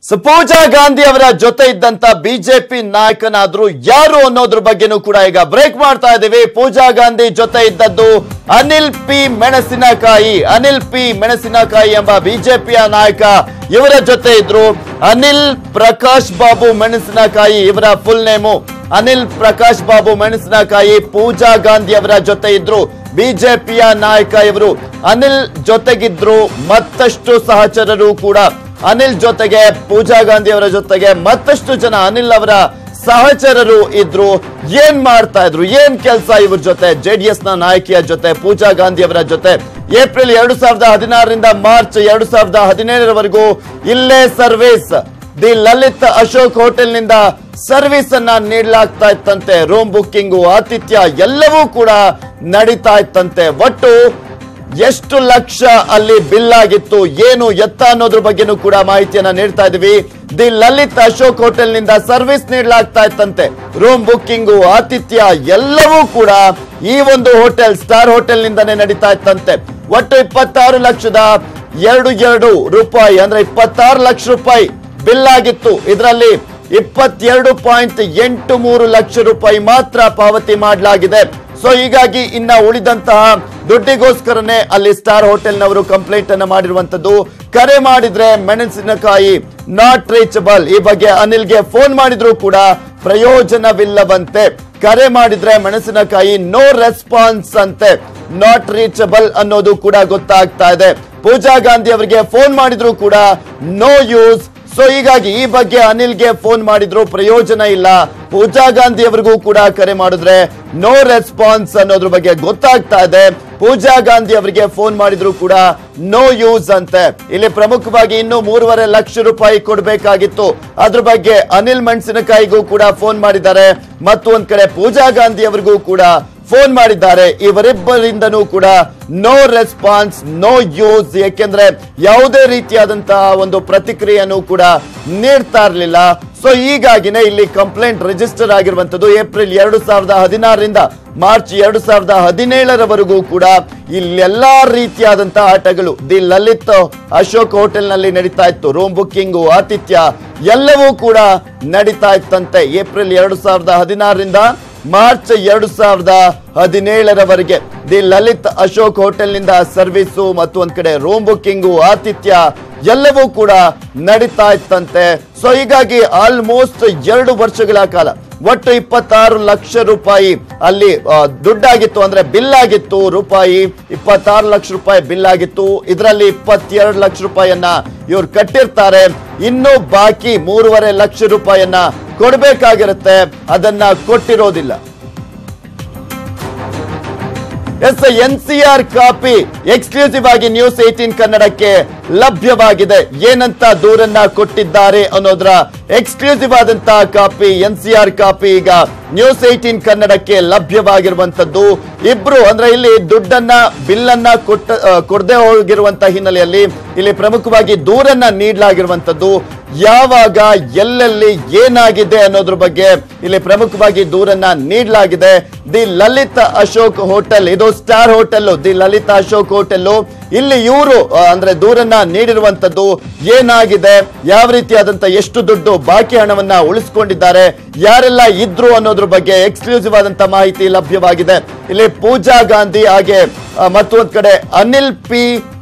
ಪೂಜಾ ಗಾಂಧಿ ಅವರ ಜೊತೆ ಇದ್ದಂತ ಬಿಜೆಪಿ ನಾಯಕನಾದ್ರು ಯಾರು ಅನ್ನೋದ್ರ ಬಗ್ಗೆನೂ ಕೂಡ ಈಗ ಬ್ರೇಕ್ ಮಾಡ್ತಾ ಇದ್ದೀವಿ. ಪೂಜಾ ಗಾಂಧಿ ಜೊತೆ ಇದ್ದದ್ದು ಅನಿಲ್ ಪಿ ಮೆಣಸಿನಕಾಯಿ ಎಂಬ ಬಿಜೆಪಿಯ ನಾಯಕ ಇವರ ಜೊತೆ ಇದ್ರು. ಅನಿಲ್ ಪ್ರಕಾಶ್ ಬಾಬು ಮೆಣಸಿನಕಾಯಿ ಇವರ ಫುಲ್ ನೇಮು. ಅನಿಲ್ ಪ್ರಕಾಶ್ ಬಾಬು ಮೆಣಸಿನಕಾಯಿ ಪೂಜಾ ಗಾಂಧಿ ಅವರ ಜೊತೆ ಇದ್ರು. ಬಿಜೆಪಿಯ ನಾಯಕ ಇವರು. ಅನಿಲ್ ಜೊತೆಗಿದ್ರು ಮತ್ತಷ್ಟು ಸಹಚರರು ಕೂಡ. ಅನಿಲ್ ಜೊತೆಗೆ ಪೂಜಾ ಗಾಂಧಿ ಅವರ ಜೊತೆಗೆ ಮತ್ತಷ್ಟು ಜನ ಅನಿಲ್ ಅವರ ಸಹಚರರು ಇದ್ರು. ಏನ್ ಮಾಡ್ತಾ ಇದ್ರು, ಏನ್ ಕೆಲಸ ಇವ್ರ ಜೊತೆ? ಜೆಡಿಎಸ್ ನ ನಾಯಕಿಯ ಜೊತೆ ಪೂಜಾ ಗಾಂಧಿ ಅವರ ಜೊತೆ ಏಪ್ರಿಲ್ 2016ರಿಂದ ಮಾರ್ಚ್ 2017ರವರೆಗೂ ಇಲ್ಲೇ service. The Lalit Ashok hotel ನಿಂದ ಸರ್ವಿಸ್ ಅನ್ನ ನೀಡಲಾಗ್ತಾ ಇತ್ತಂತೆ. ರೂಮ್ ಬುಕ್ಕಿಂಗು, ಆತಿಥ್ಯ ಎಲ್ಲವೂ ಕೂಡ ನಡೀತಾ ಇತ್ತಂತೆ. ಒಟ್ಟು ಎಷ್ಟು ಲಕ್ಷ ಅಲ್ಲಿ ಬಿಲ್ ಆಗಿತ್ತು, ಏನು ಎತ್ತ ಅನ್ನೋದ್ರ ಬಗ್ಗೆನೂ ಕೂಡ ಮಾಹಿತಿಯನ್ನ ನೀಡ್ತಾ ಇದೀವಿ. ದಿ ಲಲಿತ್ ಅಶೋಕ್ ಹೋಟೆಲ್ ನಿಂದ ಸರ್ವಿಸ್ ನೀಡಲಾಗ್ತಾ ಇತ್ತಂತೆ. ರೂಮ್ ಬುಕ್ಕಿಂಗು, ಆತಿಥ್ಯ ಎಲ್ಲವೂ ಕೂಡ ಈ ಒಂದು ಹೋಟೆಲ್, ಸ್ಟಾರ್ ಹೋಟೆಲ್ ನಿಂದಾನೇ ನಡೀತಾ ಇತ್ತಂತೆ. ಒಟ್ಟು 26,22 ರೂಪಾಯಿ ಅಂದ್ರೆ 26 ಲಕ್ಷ ರೂಪಾಯಿ ಬಿಲ್ ಆಗಿತ್ತು. ಇದರಲ್ಲಿ 22.83 ಲಕ್ಷ ರೂಪಾಯಿ ಮಾತ್ರ ಪಾವತಿ ಮಾಡಲಾಗಿದೆ. ಸೊ ಹೀಗಾಗಿ ಇನ್ನ ಉಳಿದಂತಹ ದುಡ್ಡಿಗೋಸ್ಕರನೇ ಅಲ್ಲಿ ಸ್ಟಾರ್ ಹೋಟೆಲ್ ನವರು ಕಂಪ್ಲೇಂಟ್ ಅನ್ನ ಮಾಡಿರುವಂತದ್ದು. ಕರೆ ಮಾಡಿದ್ರೆ ಮೆಣಸಿನಕಾಯಿ ನಾಟ್ ರೀಚಬಲ್. ಈ ಬಗ್ಗೆ ಅನಿಲ್ಗೆ ಫೋನ್ ಮಾಡಿದ್ರು ಕೂಡ ಪ್ರಯೋಜನವಿಲ್ಲವಂತೆ. ಕರೆ ಮಾಡಿದ್ರೆ ಮೆಣಸಿನಕಾಯಿ ನೋ ರೆಸ್ಪಾನ್ಸ್ ಅಂತೆ. ನಾಟ್ ರೀಚಬಲ್ ಅನ್ನೋದು ಕೂಡ ಗೊತ್ತಾಗ್ತಾ ಇದೆ. ಪೂಜಾ ಗಾಂಧಿ ಅವರಿಗೆ ಫೋನ್ ಮಾಡಿದ್ರು ಕೂಡ ನೋ ಯೂಸ್. ಸೊ ಹೀಗಾಗಿ ಈ ಬಗ್ಗೆ ಅನಿಲ್ಗೆ ಫೋನ್ ಮಾಡಿದ್ರು, ಪ್ರಯೋಜನ ಇಲ್ಲ. ಪೂಜಾ ಗಾಂಧಿ ಅವರಿಗೂ ಕೂಡ ಕರೆ ಮಾಡಿದ್ರೆ ನೋ ರೆಸ್ಪಾನ್ಸ್ ಅನ್ನೋದ್ರ ಬಗ್ಗೆ ಗೊತ್ತಾಗ್ತಾ ಇದೆ. ಪೂಜಾ ಗಾಂಧಿ ಅವರಿಗೆ ಫೋನ್ ಮಾಡಿದ್ರು ಕೂಡ ನೋ ಯೂಸ್ ಅಂತೆ. ಇಲ್ಲಿ ಪ್ರಮುಖವಾಗಿ ಇನ್ನು 3.5 ಲಕ್ಷ ರೂಪಾಯಿ ಕೊಡಬೇಕಾಗಿತ್ತು. ಅದ್ರ ಬಗ್ಗೆ ಅನಿಲ್ ಮೆಣಸಿನಕಾಯಿಗೂ ಕೂಡ ಫೋನ್ ಮಾಡಿದ್ದಾರೆ. ಮತ್ತು ಒಂದ್ ಕಡೆ ಪೂಜಾ ಗಾಂಧಿ ಅವರಿಗೂ ಕೂಡ ಫೋನ್ ಮಾಡಿದ್ದಾರೆ. ಇವರಿಬ್ಬರಿಂದನೂ ಕೂಡ ನೋ ರೆಸ್ಪಾನ್ಸ್, ನೋ ಯೂಸ್. ಯಾಕೆಂದ್ರೆ ಯಾವುದೇ ರೀತಿಯಾದಂತಹ ಒಂದು ಪ್ರತಿಕ್ರಿಯೆಯನ್ನು ಕೂಡ ನೀಡ್ತಾ ಇರಲಿಲ್ಲ. ಸೊ ಹೀಗಾಗಿನೇ ಇಲ್ಲಿ ಕಂಪ್ಲೇಂಟ್ ರಿಜಿಸ್ಟರ್ ಆಗಿರುವಂತದ್ದು. ಏಪ್ರಿಲ್ 2016ರಿಂದ ಮಾರ್ಚ್ 2017ರವರೆಗೂ ಕೂಡ ಇಲ್ಲೆಲ್ಲಾ ರೀತಿಯಾದಂತಹ ಆಟಗಳು ದಿ ಲಲಿತ್ ಅಶೋಕ್ ಹೋಟೆಲ್ ನಲ್ಲಿ ನಡೀತಾ ಇತ್ತು. ರೂಮ್ ಬುಕ್ಕಿಂಗು, ಆತಿಥ್ಯ ಎಲ್ಲವೂ ಕೂಡ ನಡೀತಾ ಇತ್ತಂತೆ. ಏಪ್ರಿಲ್ 2016ರಿಂದ ಮಾರ್ಚ್ 2017ರವರೆಗೆ ದಿ ಲಲಿತ್ ಅಶೋಕ್ ಹೋಟೆಲ್ ನಿಂದ ಸರ್ವಿಸು ಮತ್ತು ಒಂದ್ ಕಡೆ ರೂಮ್ ಬುಕ್ಕಿಂಗು, ಆತಿಥ್ಯ ಎಲ್ಲವೂ ಕೂಡ ನಡೀತಾ ಇತ್ತಂತೆ. ಸೊ ಹೀಗಾಗಿ ಆಲ್ಮೋಸ್ಟ್ 2 ವರ್ಷಗಳ ಕಾಲ ಒಟ್ಟು 26 ಲಕ್ಷ ರೂಪಾಯಿ ಅಲ್ಲಿ ದುಡ್ಡಾಗಿತ್ತು, ಅಂದ್ರೆ ಬಿಲ್ ಆಗಿತ್ತು. ರೂಪಾಯಿ 26 ಲಕ್ಷ ರೂಪಾಯಿ ಬಿಲ್ ಆಗಿತ್ತು. ಇದರಲ್ಲಿ 22 ಲಕ್ಷ ರೂಪಾಯಿಯನ್ನ ಇವ್ರು ಕಟ್ಟಿರ್ತಾರೆ. ಇನ್ನು ಬಾಕಿ 3.5 ಲಕ್ಷ ರೂಪಾಯಿಯನ್ನ ಕೊಡಬೇಕಾಗಿರುತ್ತೆ. ಅದನ್ನ ಕೊಟ್ಟಿರೋದಿಲ್ಲ. NCR ಕಾಪಿ ಎಕ್ಸ್ಕ್ಲೂಸಿವ್ ಆಗಿ ನ್ಯೂಸ್ 18 ಕನ್ನಡಕ್ಕೆ ಲಭ್ಯವಾಗಿದೆ. ಏನಂತ ದೂರನ್ನ ಕೊಟ್ಟಿದ್ದಾರೆ ಅನ್ನೋದ್ರ ಎಕ್ಸ್ಕ್ಲೂಸಿವ್ ಆದಂತಹ ಕಾಪಿ, NCR ಕಾಪಿ ಈಗ ನ್ಯೂಸ್ 18 ಕನ್ನಡಕ್ಕೆ ಲಭ್ಯವಾಗಿರುವಂತದ್ದು. ಇಬ್ರು ಅಂದ್ರೆ ಇಲ್ಲಿ ದುಡ್ಡನ್ನ, ಬಿಲ್ ಅನ್ನ ಕೊಡದೆ ಹೋಗಿರುವಂತಹ ಹಿನ್ನೆಲೆಯಲ್ಲಿ ಇಲ್ಲಿ ಪ್ರಮುಖವಾಗಿ ದೂರನ್ನ ನೀಡಲಾಗಿರುವಂತದ್ದು. ಯಾವಾಗ, ಎಲ್ಲೆಲ್ಲಿ, ಏನಾಗಿದೆ ಅನ್ನೋದ್ರ ಬಗ್ಗೆ ಇಲ್ಲಿ ಪ್ರಮುಖವಾಗಿ ದೂರನ್ನ ನೀಡಲಾಗಿದೆ. ದಿ ಲಲಿತ್ ಅಶೋಕ್ ಹೋಟೆಲ್, ಇದು star hotel, the Lalit Ashok hotel. ಇಲ್ಲಿ ಇವರು ಅಂದ್ರೆ ದೂರನ್ನ ನೀಡಿರುವಂತದ್ದು. ಏನಾಗಿದೆ, ಯಾವ ರೀತಿಯಾದಂತ ಎಷ್ಟು ದುಡ್ಡು ಬಾಕಿ ಹಣವನ್ನ ಉಳಿಸಿಕೊಂಡಿದ್ದಾರೆ, ಯಾರೆಲ್ಲ ಇದ್ರು ಅನ್ನೋದ್ರ ಬಗ್ಗೆ ಎಕ್ಸ್ಕ್ಲೂಸಿವ್ ಆದಂತ ಮಾಹಿತಿ ಲಭ್ಯವಾಗಿದೆ. ಇಲ್ಲಿ ಪೂಜಾ ಗಾಂಧಿ ಹಾಗೆ ಮತ್ತೊಂದ್ ಕಡೆ ಅನಿಲ್ ಪಿ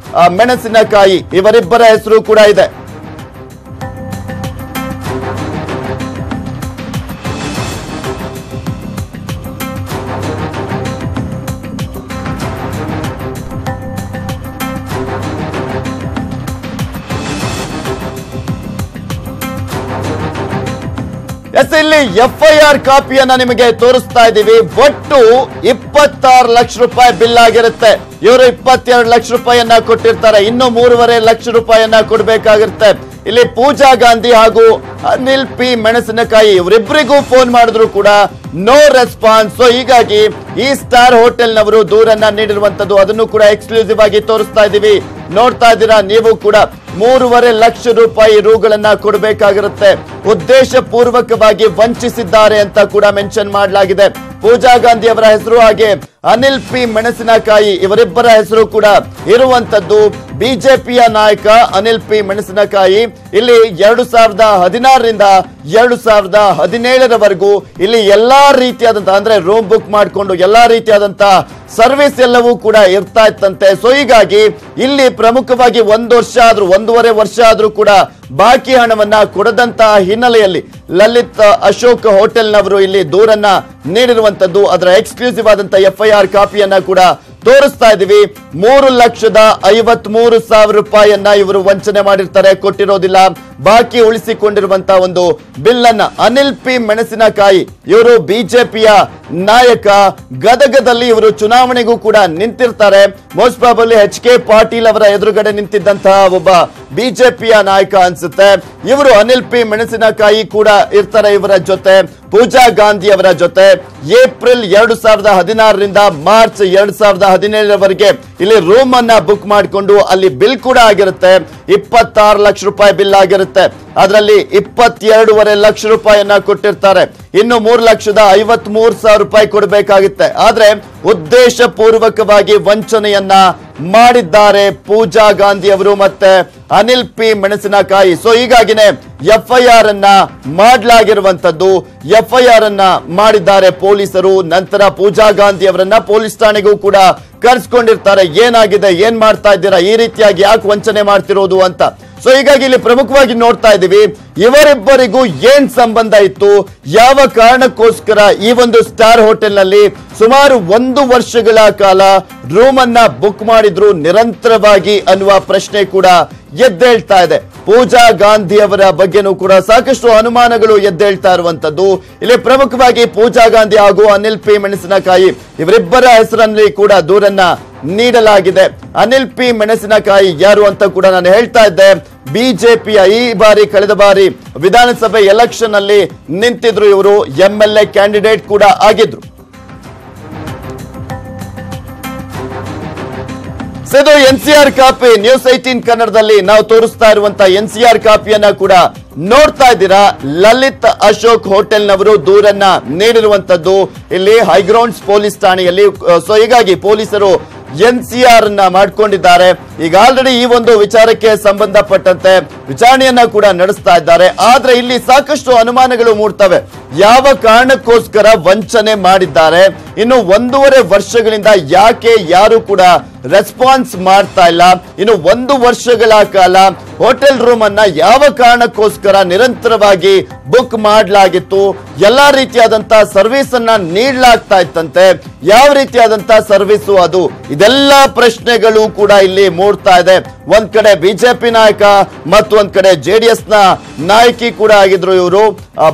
ಮೆಣಸಿನಕಾಯಿ ಇವರಿಬ್ಬರ ಹೆಸರು ಕೂಡ ಇದೆ. ಇಲ್ಲಿ FIR ಕಾಪಿಯನ್ನ ನಿಮಗೆ ತೋರಿಸ್ತಾ ಇದ್ದೀವಿ. ಒಟ್ಟು 26 ಲಕ್ಷ ರೂಪಾಯಿ ಬಿಲ್ ಆಗಿರುತ್ತೆ. ಇವರು 22 ಲಕ್ಷ ರೂಪಾಯಿಯನ್ನ ಕೊಟ್ಟಿರ್ತಾರೆ. ಇನ್ನು 3.5 ಲಕ್ಷ ರೂಪಾಯಿಯನ್ನ ಕೊಡಬೇಕಾಗಿರುತ್ತೆ. ಇಲ್ಲಿ ಪೂಜಾ ಗಾಂಧಿ ಹಾಗೂ ಅನಿಲ್ ಪಿ ಮೆಣಸಿನಕಾಯಿ ಇವರಿಬ್ಬರಿಗೂ ಫೋನ್ ಮಾಡಿದ್ರು ಕೂಡ ನೋ ರೆಸ್ಪಾನ್ಸ್. ಸೊ ಹೀಗಾಗಿ ಈ ಸ್ಟಾರ್ ಹೋಟೆಲ್ ನವರು ದೂರನ್ನ ನೀಡಿರುವಂತದ್ದು. ಅದನ್ನು ಕೂಡ ಎಕ್ಸ್ಕ್ಲೂಸಿವ್ ಆಗಿ ತೋರಿಸ್ತಾ ಇದ್ದೀವಿ. ನೋಡ್ತಾ ಇದ್ದೀರಾ ನೀವು ಕೂಡ. 3.5 ಲಕ್ಷ ರೂಪಾಯಿ ರೂಗಳನ್ನ ಕೊಡಬೇಕಾಗಿರುತ್ತೆ. ಉದ್ದೇಶ ಪೂರ್ವಕವಾಗಿ ವಂಚಿಸಿದ್ದಾರೆ ಅಂತ ಕೂಡ ಮೆನ್ಷನ್ ಮಾಡಲಾಗಿದೆ. ಪೂಜಾ ಗಾಂಧಿ ಅವರ ಹೆಸರು ಹಾಗೆ ಅನಿಲ್ ಪಿ ಮೆಣಸಿನಕಾಯಿ ಇವರಿಬ್ಬರ ಹೆಸರು ಕೂಡ ಇರುವಂತದ್ದು. ಬಿಜೆಪಿಯ ನಾಯಕ ಅನಿಲ್ ಪಿ ಮೆಣಸಿನಕಾಯಿ ಇಲ್ಲಿ 2016ರಿಂದ 2017ರವರೆಗೂ ಇಲ್ಲಿ ಎಲ್ಲಾ ರೀತಿಯಾದಂತಹ ಅಂದ್ರೆ ರೂಮ್ ಬುಕ್ ಮಾಡಿಕೊಂಡು ಎಲ್ಲಾ ರೀತಿಯಾದಂತಹ ಸರ್ವಿಸ್ ಎಲ್ಲವೂ ಕೂಡ ಇರ್ತಾ ಇತ್ತಂತೆ. ಸೊ ಹೀಗಾಗಿ ಇಲ್ಲಿ ಪ್ರಮುಖವಾಗಿ 1 ವರ್ಷ ಆದ್ರೂ 1.5 ವರ್ಷ ಆದ್ರೂ ಕೂಡ ಬಾಕಿ ಹಣವನ್ನ ಕೊಡದಂತಹ ಹಿನ್ನೆಲೆಯಲ್ಲಿ ಲಲಿತ್ ಅಶೋಕ್ ಹೋಟೆಲ್ನವರು ಇಲ್ಲಿ ದೂರನ್ನ ನೀಡಿರುವಂತದ್ದು. ಅದರ ಎಕ್ಸ್ಕ್ಲೂಸಿವ್ ಆದಂತಹ FIR ಕಾಪಿಯನ್ನ ಕೂಡ ತೋರಿಸ್ತಾ ಇದೀವಿ. 3,53,000 ರೂಪಾಯಿಯನ್ನ ಇವರು ವಂಚನೆ ಮಾಡಿರ್ತಾರೆ, ಕೊಟ್ಟಿರೋದಿಲ್ಲ. ಬಾಕಿ ಉಳಿಸಿಕೊಂಡಿರುವಂತಹ ಒಂದು ಬಿಲ್ ಅನ್ನ ಅನಿಲ್ ಪಿ ಮೆಣಸಿನಕಾಯಿ ಇವರು ಬಿಜೆಪಿಯ ನಾಯಕ, ಗದಗದಲ್ಲಿ ಇವರು ಚುನಾವಣೆಗೂ ಕೂಡ ನಿಂತಿರ್ತಾರೆ. ಮೋಸ್ಟ್ ಪ್ರಾಬಬ್ಲಿ HK ಪಾಟೀಲ್ ಅವರ ಎದುರುಗಡೆ ನಿಂತಿದ್ದಂತಹ ಒಬ್ಬ ಬಿಜೆಪಿಯ ನಾಯಕ ಅನ್ಸುತ್ತೆ. ಇವರು ಅನಿಲ್ ಪಿ ಮೆಣಸಿನಕಾಯಿ ಕೂಡ ಇರ್ತಾರೆ ಇವರ ಜೊತೆ. ಪೂಜಾ ಗಾಂಧಿ ಅವರ ಜೊತೆ ಏಪ್ರಿಲ್ 2016ರಿಂದ ಮಾರ್ಚ್ 2017ರವರೆಗೆ ಇಲ್ಲಿ ರೂಮ್ ಅನ್ನ ಬುಕ್ ಮಾಡಿಕೊಂಡು ಅಲ್ಲಿ ಬಿಲ್ ಕೂಡ ಆಗಿರುತ್ತೆ. 26 ಲಕ್ಷ ರೂಪಾಯಿ ಬಿಲ್ ಆಗಿರುತ್ತೆ. ಅದರಲ್ಲಿ 22.5 ಲಕ್ಷ ರೂಪಾಯಿಯನ್ನ ಕೊಟ್ಟಿರ್ತಾರೆ. ಇನ್ನು 3,53,000 ರೂಪಾಯಿ ಕೊಡಬೇಕಾಗುತ್ತೆ. ಆದ್ರೆ ಉದ್ದೇಶ ಪೂರ್ವಕವಾಗಿ ವಂಚನೆಯನ್ನ ಮಾಡಿದ್ದಾರೆ ಪೂಜಾ ಗಾಂಧಿ ಅವರು ಮತ್ತೆ ಅನಿಲ್ ಪಿ ಮೆಣಸಿನಕಾಯಿ. ಸೊ ಹೀಗಾಗಿನೇ FIR ಅನ್ನ ಮಾಡಲಾಗಿರುವಂತದ್ದು. FIR ಅನ್ನ ಮಾಡಿದ್ದಾರೆ ಪೊಲೀಸರು. ನಂತರ ಪೂಜಾ ಗಾಂಧಿ ಅವರನ್ನ ಪೊಲೀಸ್ ಠಾಣೆಗೂ ಕೂಡ ಕರೆಸ್ಕೊಂಡಿರ್ತಾರೆ. ಏನಾಗಿದೆ, ಏನ್ ಮಾಡ್ತಾ ಇದ್ದೀರಾ, ಈ ರೀತಿಯಾಗಿ ಯಾಕೆ ವಂಚನೆ ಮಾಡ್ತಿರೋದು ಅಂತ. ಸೊ ಹೀಗಾಗಿ ಇಲ್ಲಿ ಪ್ರಮುಖವಾಗಿ ನೋಡ್ತಾ ಇದ್ದೀವಿ ಇವರಿಬ್ಬರಿಗೂ ಏನ್ ಸಂಬಂಧ ಇತ್ತು, ಯಾವ ಕಾರಣಕ್ಕೋಸ್ಕರ ಈ ಒಂದು ಸ್ಟಾರ್ ಹೋಟೆಲ್ ನಲ್ಲಿ ಸುಮಾರು 1 ವರ್ಷಗಳ ಕಾಲ ರೂಮ್ ಅನ್ನ ಬುಕ್ ಮಾಡಿದ್ರು ನಿರಂತರವಾಗಿ ಅನ್ನುವ ಪ್ರಶ್ನೆ ಕೂಡ ಎದ್ದೇಳ್ತಾ ಇದೆ. ಪೂಜಾ ಗಾಂಧಿ ಅವರ ಬಗ್ಗೆನೂ ಕೂಡ ಸಾಕಷ್ಟು ಅನುಮಾನಗಳು ಎದ್ದೇಳ್ತಾ ಇರುವಂತದ್ದು. ಇಲ್ಲಿ ಪ್ರಮುಖವಾಗಿ ಪೂಜಾ ಗಾಂಧಿ ಹಾಗೂ ಅನಿಲ್ ಪಿ ಮೆಣಸಿನಕಾಯಿ ಇವರಿಬ್ಬರ ಹೆಸರಲ್ಲಿ ಕೂಡ ದೂರನ್ನ ನೀಡಲಾಗಿದೆ. ಅನಿಲ್ ಪಿ ಮೆಣಸಿನಕಾಯಿ ಯಾರು ಅಂತ ಕೂಡ ನಾನು ಹೇಳ್ತಾ ಇದ್ದೆ. ಬಿಜೆಪಿಯ ಈ ಬಾರಿ ಕಳೆದ ಬಾರಿ ವಿಧಾನಸಭೆ ಎಲೆಕ್ಷನ್ ಅಲ್ಲಿ ನಿಂತಿದ್ರು. ಇವರು MLA ಕ್ಯಾಂಡಿಡೇಟ್ ಕೂಡ ಆಗಿದ್ರು. ಇದು NCR ಕಾಪಿ. ನ್ಯೂಸ್ 18 ಕನ್ನಡದಲ್ಲಿ ನಾವು ತೋರಿಸ್ತಾ ಇರುವಂತಹ NCR ಕಾಪಿಯನ್ನ ಕೂಡ ನೋಡ್ತಾ ಇದ್ದೀರಾ. ಲಲಿತ್ ಅಶೋಕ್ ಹೋಟೆಲ್ನವರು ದೂರನ್ನ ನೀಡಿರುವಂತದ್ದು ಇಲ್ಲಿ ಹೈಗ್ರೌಂಡ್ಸ್ ಪೊಲೀಸ್ ಠಾಣೆಯಲ್ಲಿ. ಸೊ ಹೀಗಾಗಿ ಪೊಲೀಸರು NCR ಅನ್ನ ಮಾಡ್ಕೊಂಡಿದ್ದಾರೆ. ಈಗ ಆಲ್ರೆಡಿ ಈ ಒಂದು ವಿಚಾರಕ್ಕೆ ಸಂಬಂಧಪಟ್ಟಂತೆ ವಿಚಾರಣೆಯನ್ನ ಕೂಡ ನಡೆಸ್ತಾ ಇದ್ದಾರೆ. ಆದ್ರೆ ಇಲ್ಲಿ ಸಾಕಷ್ಟು ಅನುಮಾನಗಳು ಮೂಡ್ತವೆ. ಯಾವ ಕಾರಣಕ್ಕೋಸ್ಕರ ವಂಚನೆ ಮಾಡಿದ್ದಾರೆ, ಇನ್ನು 1.5 ವರ್ಷಗಳಿಂದ ಯಾಕೆ ಯಾರು ಕೂಡ ರೆಸ್ಪಾನ್ಸ್ ಮಾಡ್ತಾ ಇಲ್ಲ, ಇನ್ನು 1 ವರ್ಷಗಳ ಕಾಲ ಹೋಟೆಲ್ ರೂಮ್ ಅನ್ನ ಯಾವ ಕಾರಣಕ್ಕೋಸ್ಕರ ನಿರಂತರವಾಗಿ ಬುಕ್ ಮಾಡಲಾಗಿತ್ತು, ಎಲ್ಲಾ ರೀತಿಯಾದಂತಹ ಸರ್ವಿಸ್ ಅನ್ನ ನೀಡಲಾಗ್ತಾ ಇತ್ತಂತೆ, ಯಾವ ರೀತಿಯಾದಂತಹ ಸರ್ವಿಸ್ ಅದು, ಇದೆಲ್ಲ ಪ್ರಶ್ನೆಗಳು ಕೂಡ ಇಲ್ಲಿ ಮೂಡ್ತಾ ಇದೆ. ಒಂದ್ ಕಡೆ ಬಿಜೆಪಿ ನಾಯಕ ಮತ್ತೊಂದ್ ಕಡೆ JDS ನ ನಾಯಕಿ ಕೂಡ ಆಗಿದ್ರು ಇವರು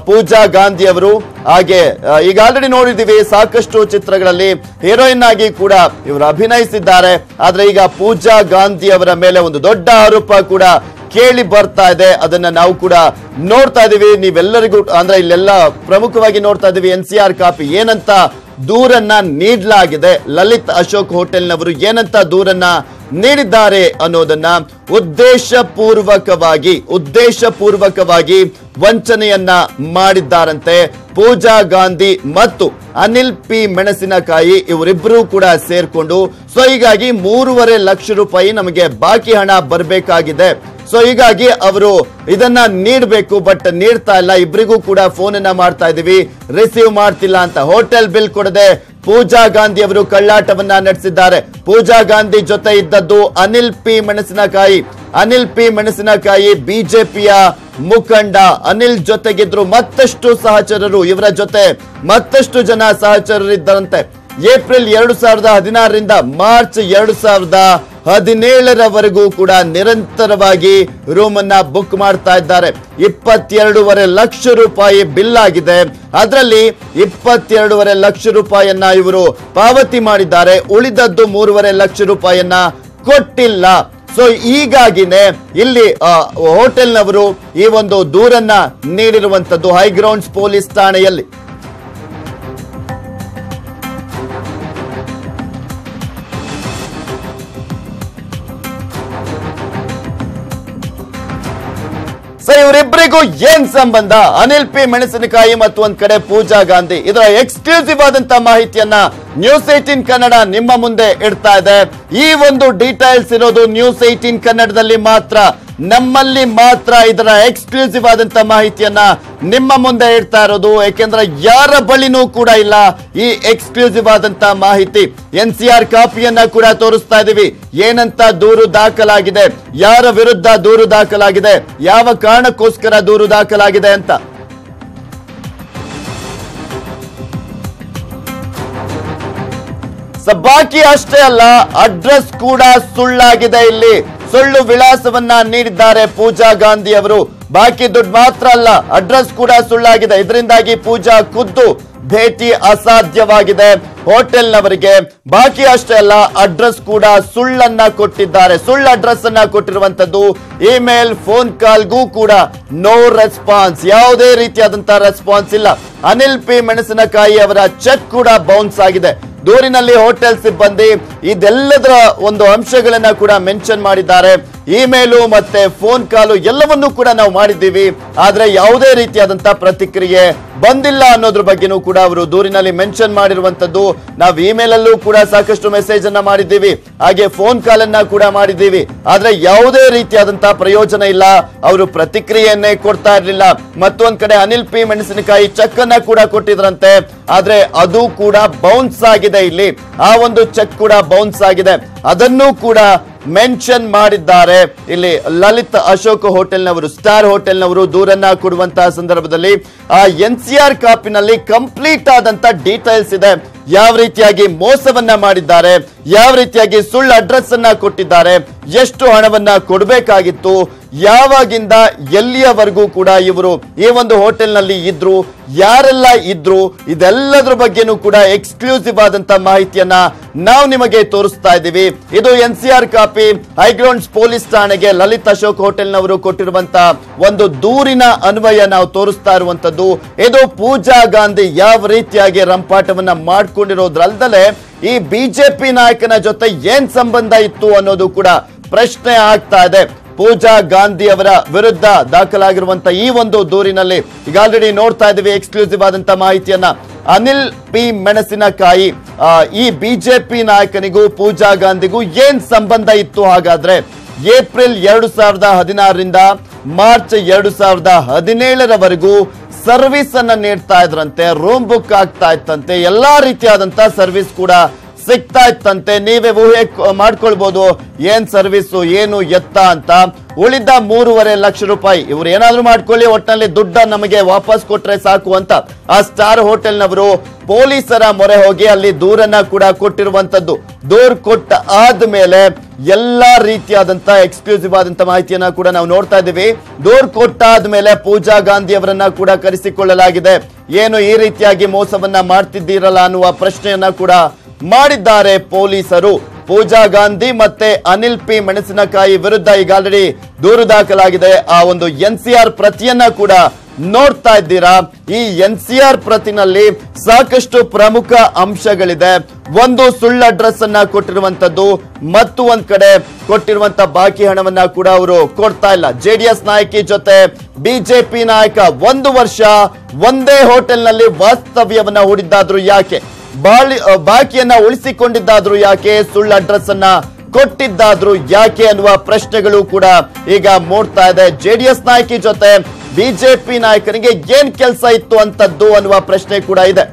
ಪೂಜಾ ಗಾಂಧಿ ಅವರು. ಹಾಗೆ ಈಗ ಆಲ್ರೆಡಿ ನೋಡಿದೀವಿ ಸಾಕಷ್ಟು ಚಿತ್ರಗಳಲ್ಲಿ ಹೀರೋಯಿನ್ ಆಗಿ ಕೂಡ ಇವರು ಅಭಿನಯಿಸಿದ್ದಾರೆ. ಆದ್ರೆ ಈಗ ಪೂಜಾ ಗಾಂಧಿ ಅವರ ಮೇಲೆ ಒಂದು ದೊಡ್ಡ ಆರೋಪ ಕೂಡ ಕೇಳಿ ಬರ್ತಾ ಇದೆ. ಅದನ್ನ ನಾವು ಕೂಡ ನೋಡ್ತಾ ಇದೀವಿ. ನೀವೆಲ್ಲರಿಗೂ ಅಂದ್ರೆ ಇಲ್ಲೆಲ್ಲ ಪ್ರಮುಖವಾಗಿ ನೋಡ್ತಾ ಇದೀವಿ NCR ಕಾಪಿ ಏನಂತ ದೂರನ್ನ ನೀಡಲಾಗಿದೆ. ಲಲಿತ್ ಅಶೋಕ್ ಹೋಟೆಲ್ನವರು ಏನಂತ ದೂರನ್ನ ನೀಡಿದ್ದಾರೆ ಅನ್ನೋದನ್ನ ಉದ್ದೇಶಪೂರ್ವಕವಾಗಿ ವಂಚನೆಯನ್ನ ಮಾಡಿದ್ದಾರಂತೆ ಪೂಜಾ ಗಾಂಧಿ ಮತ್ತು ಅನಿಲ್ ಪಿ ಮೆಣಸಿನಕಾಯಿ ಇವರಿಬ್ಬರೂ ಕೂಡ ಸೇರ್ಕೊಂಡು. ಸೊ ಹೀಗಾಗಿ 3.5 ಲಕ್ಷ ರೂಪಾಯಿ ನಮಗೆ ಬಾಕಿ ಹಣ ಬರಬೇಕಾಗಿದೆ. ಸೊ ಹೀಗಾಗಿ ಅವರು ಇದನ್ನ ನೀಡಬೇಕು, ಬಟ್ ನೀಡ್ತಾ ಇಲ್ಲ. ಇಬ್ಬರಿಗೂ ಕೂಡ ಫೋನ್ ಅನ್ನ ಮಾಡ್ತಾ ಇದೀವಿ, ರಿಸೀವ್ ಮಾಡ್ತಿಲ್ಲ ಅಂತ. ಹೋಟೆಲ್ ಬಿಲ್ ಕೊಡದೆ ಪೂಜಾ ಗಾಂಧಿ ಅವರು ಕಳ್ಳಾಟವನ್ನ ನಡೆಸಿದ್ದಾರೆ. ಪೂಜಾ ಗಾಂಧಿ ಜೊತೆ ಇದ್ದದ್ದು ಅನಿಲ್ ಪಿ ಮೆಣಸಿನಕಾಯಿ ಬಿಜೆಪಿಯ ಮುಖಂಡ. ಅನಿಲ್ ಜೊತೆಗಿದ್ರು ಮತ್ತಷ್ಟು ಸಹಚರರು, ಇವರ ಜೊತೆ ಮತ್ತಷ್ಟು ಜನ ಸಹಚರರಿದ್ದರಂತೆ. ಏಪ್ರಿಲ್ 2016ರಿಂದ ಮಾರ್ಚ್ 2017ರವರೆಗೂ ಕೂಡ ನಿರಂತರವಾಗಿ ರೂಮ್ ಅನ್ನ ಬುಕ್ ಮಾಡ್ತಾ ಇದ್ದಾರೆ. 22.5 ಲಕ್ಷ ರೂಪಾಯಿ ಬಿಲ್ ಆಗಿದೆ. ಅದರಲ್ಲಿ 22.5 ಲಕ್ಷ ರೂಪಾಯಿಯನ್ನ ಇವರು ಪಾವತಿ ಮಾಡಿದ್ದಾರೆ. ಉಳಿದದ್ದು 3.5 ಲಕ್ಷ ರೂಪಾಯಿಯನ್ನ ಕೊಟ್ಟಿಲ್ಲ. ಸೊ ಹೀಗಾಗಿನೇ ಇಲ್ಲಿ ಹೋಟೆಲ್ನವರು ಈ ಒಂದು ದೂರನ್ನ ನೀಡಿರುವಂತದ್ದು ಹೈಗ್ರೌಂಡ್ಸ್ ಪೊಲೀಸ್ ಠಾಣೆಯಲ್ಲಿ. ಇವರಿಬ್ಬರಿಗೂ ಏನ್ ಸಂಬಂಧ, ಅನಿಲ್ ಪಿ ಮೆಣಸಿನಕಾಯಿ ಮತ್ತು ಒಂದ್ ಕಡೆ ಪೂಜಾ ಗಾಂಧಿ, ಇದರ ಎಕ್ಸ್ಕ್ಲೂಸಿವ್ ಆದಂತಹ ಮಾಹಿತಿಯನ್ನ ನ್ಯೂಸ್ 18 ಕನ್ನಡ ನಿಮ್ಮ ಮುಂದೆ ಇಡ್ತಾ ಇದೆ. ಈ ಒಂದು ಡೀಟೇಲ್ಸ್ ಇರೋದು ನ್ಯೂಸ್ 18 ಕನ್ನಡದಲ್ಲಿ ಮಾತ್ರ, ನಮ್ಮಲ್ಲಿ ಮಾತ್ರ ಇದರ ಎಕ್ಸ್ಕ್ಲೂಸಿವ್ ಆದಂತ ಮಾಹಿತಿಯನ್ನ ನಿಮ್ಮ ಮುಂದೆ ಇಡ್ತಾ ಇರೋದು. ಯಾಕೆಂದ್ರೆ ಯಾರ ಬಳಿನೂ ಕೂಡ ಇಲ್ಲ ಈ ಎಕ್ಸ್ಕ್ಲೂಸಿವ್ ಆದಂತ ಮಾಹಿತಿ. NCR ಕಾಪಿಯನ್ನ ಕೂಡ ತೋರಿಸ್ತಾ ಇದೀವಿ. ಏನಂತ ದೂರು ದಾಖಲಾಗಿದೆ, ಯಾರ ವಿರುದ್ಧ ದೂರು ದಾಖಲಾಗಿದೆ, ಯಾವ ಕಾರಣಕ್ಕೋಸ್ಕರ ದೂರು ದಾಖಲಾಗಿದೆ ಅಂತ. ಬಾಕಿ ಅಷ್ಟೇ ಅಲ್ಲ, ಅಡ್ರೆಸ್ ಕೂಡ ಸುಳ್ಳಾಗಿದೆ. ಇಲ್ಲಿ ಸುಳ್ಳು ವಿಳಾಸವನ್ನ ನೀಡಿದ್ದಾರೆ ಪೂಜಾ ಗಾಂಧಿ ಅವರು. ಬಾಕಿ ದುಡ್ಡು ಮಾತ್ರ ಅಲ್ಲ, ಅಡ್ರೆಸ್ ಕೂಡ ಸುಳ್ಳಾಗಿದೆ. ಇದರಿಂದಾಗಿ ಪೂಜಾ ಖುದ್ದು ಭೇಟಿ ಅಸಾಧ್ಯವಾಗಿದೆ ಹೋಟೆಲ್ನವರಿಗೆ. ಬಾಕಿ ಅಷ್ಟೇ ಅಲ್ಲ, ಅಡ್ರೆಸ್ ಕೂಡ ಸುಳ್ಳನ್ನ ಕೊಟ್ಟಿದ್ದಾರೆ. ಸುಳ್ಳು ಅಡ್ರೆಸ್ ಅನ್ನ ಕೊಟ್ಟಿರುವಂತದ್ದು. ಇಮೇಲ್, ಫೋನ್ ಕಾಲ್ಗೂ ಕೂಡ ನೋ ರೆಸ್ಪಾನ್ಸ್, ಯಾವುದೇ ರೀತಿಯಾದಂತಹ ರೆಸ್ಪಾನ್ಸ್ ಇಲ್ಲ. ಅನಿಲ್ ಪಿ ಮೆಣಸಿನಕಾಯಿ ಅವರ ಚೆಕ್ ಕೂಡ ಬೌನ್ಸ್ ಆಗಿದೆ. ದೂರಿನಲ್ಲಿ ಹೋಟೆಲ್ ಸಿಬ್ಬಂದಿ ಇದೆಲ್ಲದರ ಒಂದು ಅಂಶಗಳನ್ನ ಕೂಡ ಮೆನ್ಷನ್ ಮಾಡಿದ್ದಾರೆ. ಇಮೇಲು ಮತ್ತೆ ಫೋನ್ ಕಾಲು ಎಲ್ಲವನ್ನೂ ಕೂಡ ನಾವು ಮಾಡಿದ್ದೀವಿ, ಆದ್ರೆ ಯಾವುದೇ ರೀತಿಯಾದಂತಹ ಪ್ರತಿಕ್ರಿಯೆ ಬಂದಿಲ್ಲ ಅನ್ನೋದ್ರ ಬಗ್ಗೆನೂ ಕೂಡ ಅವರು ದೂರಿನಲ್ಲಿ ಮೆನ್ಷನ್ ಮಾಡಿರುವಂತದ್ದು. ನಾವು ಇಮೇಲ್ ಅಲ್ಲೂ ಕೂಡ ಸಾಕಷ್ಟು ಮೆಸೇಜ್ ಅನ್ನ ಮಾಡಿದ್ದೀವಿ, ಹಾಗೆ ಫೋನ್ ಕಾಲ್ ಅನ್ನ ಕೂಡ ಮಾಡಿದ್ದೀವಿ, ಆದ್ರೆ ಯಾವುದೇ ರೀತಿಯಾದಂತಹ ಪ್ರಯೋಜನ ಇಲ್ಲ. ಅವರು ಪ್ರತಿಕ್ರಿಯೆಯನ್ನೇ ಕೊಡ್ತಾ ಇರಲಿಲ್ಲ. ಮತ್ತೊಂದ್ ಕಡೆ ಅನಿಲ್ ಪಿ ಮೆಣಸಿನಕಾಯಿ ಚೆಕ್ ಅನ್ನ ಕೂಡ ಕೊಟ್ಟಿದ್ರಂತೆ, ಆದ್ರೆ ಅದು ಕೂಡ ಬೌನ್ಸ್ ಆಗಿದೆ. ಇಲ್ಲಿ ಆ ಒಂದು ಚೆಕ್ ಕೂಡ ಬೌನ್ಸ್ ಆಗಿದೆ, ಅದನ್ನು ಕೂಡ ಮೆನ್ಷನ್ ಮಾಡಿದ್ದಾರೆ. ಇಲ್ಲಿ ಲಲಿತ್ ಅಶೋಕ್ ಹೋಟೆಲ್ನವರು, ಸ್ಟಾರ್ ಹೋಟೆಲ್ನವರು ದೂರನ್ನ ಕೊಡುವಂತಹ ಸಂದರ್ಭದಲ್ಲಿ ಆ NCR ಕಾಪಿನಲ್ಲಿ ಕಂಪ್ಲೀಟ್ ಆದಂತ ಡೀಟೇಲ್ಸ್ ಇದೆ. ಯಾವ ರೀತಿಯಾಗಿ ಮೋಸವನ್ನ ಮಾಡಿದ್ದಾರೆ, ಯಾವ ರೀತಿಯಾಗಿ ಸುಳ್ಳು ಅಡ್ರೆಸ್ ಅನ್ನ ಕೊಟ್ಟಿದ್ದಾರೆ, ಎಷ್ಟು ಹಣವನ್ನ ಕೊಡಬೇಕಾಗಿತ್ತು, ಯಾವಾಗಿಂದ ಎಲ್ಲಿಯವರೆಗೂ ಕೂಡ ಇವರು ಈ ಒಂದು ಹೋಟೆಲ್ ನಲ್ಲಿ ಇದ್ರು, ಯಾರೆಲ್ಲ ಇದ್ರು, ಇದೆಲ್ಲದ್ರ ಬಗ್ಗೆನೂ ಕೂಡ ಎಕ್ಸ್ಕ್ಲೂಸಿವ್ ಆದಂತ ಮಾಹಿತಿಯನ್ನ ನಾವು ನಿಮಗೆ ತೋರಿಸ್ತಾ ಇದ್ದೀವಿ. ಇದು NCR ಕಾಪಿ ಹೈಗ್ರೌಂಡ್ಸ್ ಪೊಲೀಸ್ ಠಾಣೆಗೆ ಲಲಿತ್ ಅಶೋಕ್ ಹೋಟೆಲ್ನವರು ಕೊಟ್ಟಿರುವಂತ ಒಂದು ದೂರಿನ ಅನ್ವಯ ನಾವು ತೋರಿಸ್ತಾ ಇರುವಂತದ್ದು. ಇದು ಪೂಜಾ ಗಾಂಧಿ ಯಾವ ರೀತಿಯಾಗಿ ರಂಪಾಟವನ್ನ ಮಾಡ್ಕೊಂಡಿರೋದ್ರಲ್ದಲೆ ಈ ಬಿಜೆಪಿ ನಾಯಕನ ಜೊತೆ ಏನ್ ಸಂಬಂಧ ಇತ್ತು ಅನ್ನೋದು ಕೂಡ ಪ್ರಶ್ನೆ ಆಗ್ತಾ ಇದೆ. ಪೂಜಾ ಗಾಂಧಿ ಅವರ ವಿರುದ್ಧ ದಾಖಲಾಗಿರುವಂತ ಈ ಒಂದು ದೂರಿನಲ್ಲಿ ಈಗ ಆಲ್ರೆಡಿ ನೋಡ್ತಾ ಇದ್ದೀವಿ ಎಕ್ಸ್ಕ್ಲೂಸಿವ್ ಆದಂತ ಮಾಹಿತಿಯನ್ನ. ಅನಿಲ್ ಪಿ ಮೆಣಸಿನಕಾಯಿ ಈ ಬಿಜೆಪಿ ನಾಯಕನಿಗೂ ಪೂಜಾ ಗಾಂಧಿಗೂ ಏನ್ ಸಂಬಂಧ ಇತ್ತು ಹಾಗಾದ್ರೆ? ಏಪ್ರಿಲ್ 2016ರಿಂದ ಮಾರ್ಚ್ 2017ರವರೆಗೂ ಸರ್ವಿಸ್ ಅನ್ನ ನೀಡ್ತಾ ಇದ್ರಂತೆ, ರೂಮ್ ಬುಕ್ ಆಗ್ತಾ ಇತ್ತಂತೆ, ಎಲ್ಲಾ ರೀತಿಯಾದಂತ ಸರ್ವಿಸ್ ಕೂಡ ಸಿಗ್ತಾ ಇತ್ತಂತೆ. ನೀವೇ ಊಹೆ ಮಾಡ್ಕೊಳ್ಬಹುದು ಏನ್ ಸರ್ವಿಸ್, ಏನು ಎತ್ತ ಅಂತ. ಉಳಿದ 3.5 ಲಕ್ಷ ರೂಪಾಯಿ ಇವ್ರು ಏನಾದ್ರೂ ಮಾಡ್ಕೊಳ್ಳಿ, ಒಟ್ಟಿನಲ್ಲಿ ದುಡ್ಡ ನಮಗೆ ವಾಪಸ್ ಕೊಟ್ರೆ ಸಾಕು ಅಂತ ಆ ಸ್ಟಾರ್ ಹೋಟೆಲ್ನವರು ಪೊಲೀಸರ ಮೊರೆ ಹೋಗಿ ಅಲ್ಲಿ ದೂರನ್ನ ಕೂಡ ಕೊಟ್ಟಿರುವಂತದ್ದು. ದೂರ್ ಕೊಟ್ಟ ಆದ್ಮೇಲೆ ಎಲ್ಲಾ ರೀತಿಯಾದಂತ ಎಕ್ಸ್ಕ್ಲೂಸಿವ್ ಆದಂತ ಮಾಹಿತಿಯನ್ನ ಕೂಡ ನಾವು ನೋಡ್ತಾ ಇದ್ದೀವಿ. ದೂರ್ ಕೊಟ್ಟಾದ್ಮೇಲೆ ಪೂಜಾ ಗಾಂಧಿ ಅವರನ್ನ ಕೂಡ ಕರೆಸಿಕೊಳ್ಳಲಾಗಿದೆ. ಏನು ಈ ರೀತಿಯಾಗಿ ಮೋಸವನ್ನ ಮಾಡ್ತಿದ್ದೀರಲ್ಲ ಅನ್ನುವ ಪ್ರಶ್ನೆಯನ್ನ ಕೂಡ ಮಾಡಿದ್ದಾರೆ ಪೊಲೀಸರು. ಪೂಜಾ ಗಾಂಧಿ ಮತ್ತೆ ಅನಿಲ್ ಪಿ ಮೆಣಸಿನಕಾಯಿ ವಿರುದ್ಧ ಈಗ ಆಲ್ರೆಡಿ ದೂರು ದಾಖಲಾಗಿದೆ. ಆ ಒಂದು NCR ಪ್ರತಿಯನ್ನ ಕೂಡ ನೋಡ್ತಾ ಇದ್ದೀರಾ. ಈ NCR ಪ್ರತಿನಲ್ಲಿ ಸಾಕಷ್ಟು ಪ್ರಮುಖ ಅಂಶಗಳಿದೆ. ಒಂದು ಸುಳ್ಳು ಅಡ್ರೆಸ್ ಅನ್ನ ಕೊಟ್ಟಿರುವಂತದ್ದು, ಮತ್ತು ಒಂದ್ ಕಡೆ ಕೊಟ್ಟಿರುವಂತ ಬಾಕಿ ಹಣವನ್ನ ಕೂಡ ಅವರು ಕೊಡ್ತಾ ಇಲ್ಲ. JDS ನಾಯಕಿ ಜೊತೆ ಬಿಜೆಪಿ ನಾಯಕ 1 ವರ್ಷ ಒಂದೇ ಹೋಟೆಲ್ ನಲ್ಲಿ ವಾಸ್ತವ್ಯವನ್ನ ಹೂಡಿದ್ದಾದ್ರು ಯಾಕೆ? ಬಾಕಿಯನ್ನ ಉಳಿಸಿಕೊಂಡಿದ್ದಾದ್ರು ಯಾಕೆ? ಸುಳ್ಳು ಅಡ್ರೆಸ್ ಅನ್ನ ಕೊಟ್ಟಿದ್ದಾದ್ರು ಯಾಕೆ ಅನ್ನುವ ಪ್ರಶ್ನೆಗಳು ಕೂಡ ಈಗ ಮೂಡ್ತಾ ಇದೆ. JDS ನಾಯಕಿ ಜೊತೆ ಬಿಜೆಪಿ ನಾಯಕನಿಗೆ ಏನ್ ಕೆಲಸ ಇತ್ತು ಅಂತದ್ದು ಅನ್ನುವ ಪ್ರಶ್ನೆ ಕೂಡ ಇದೆ.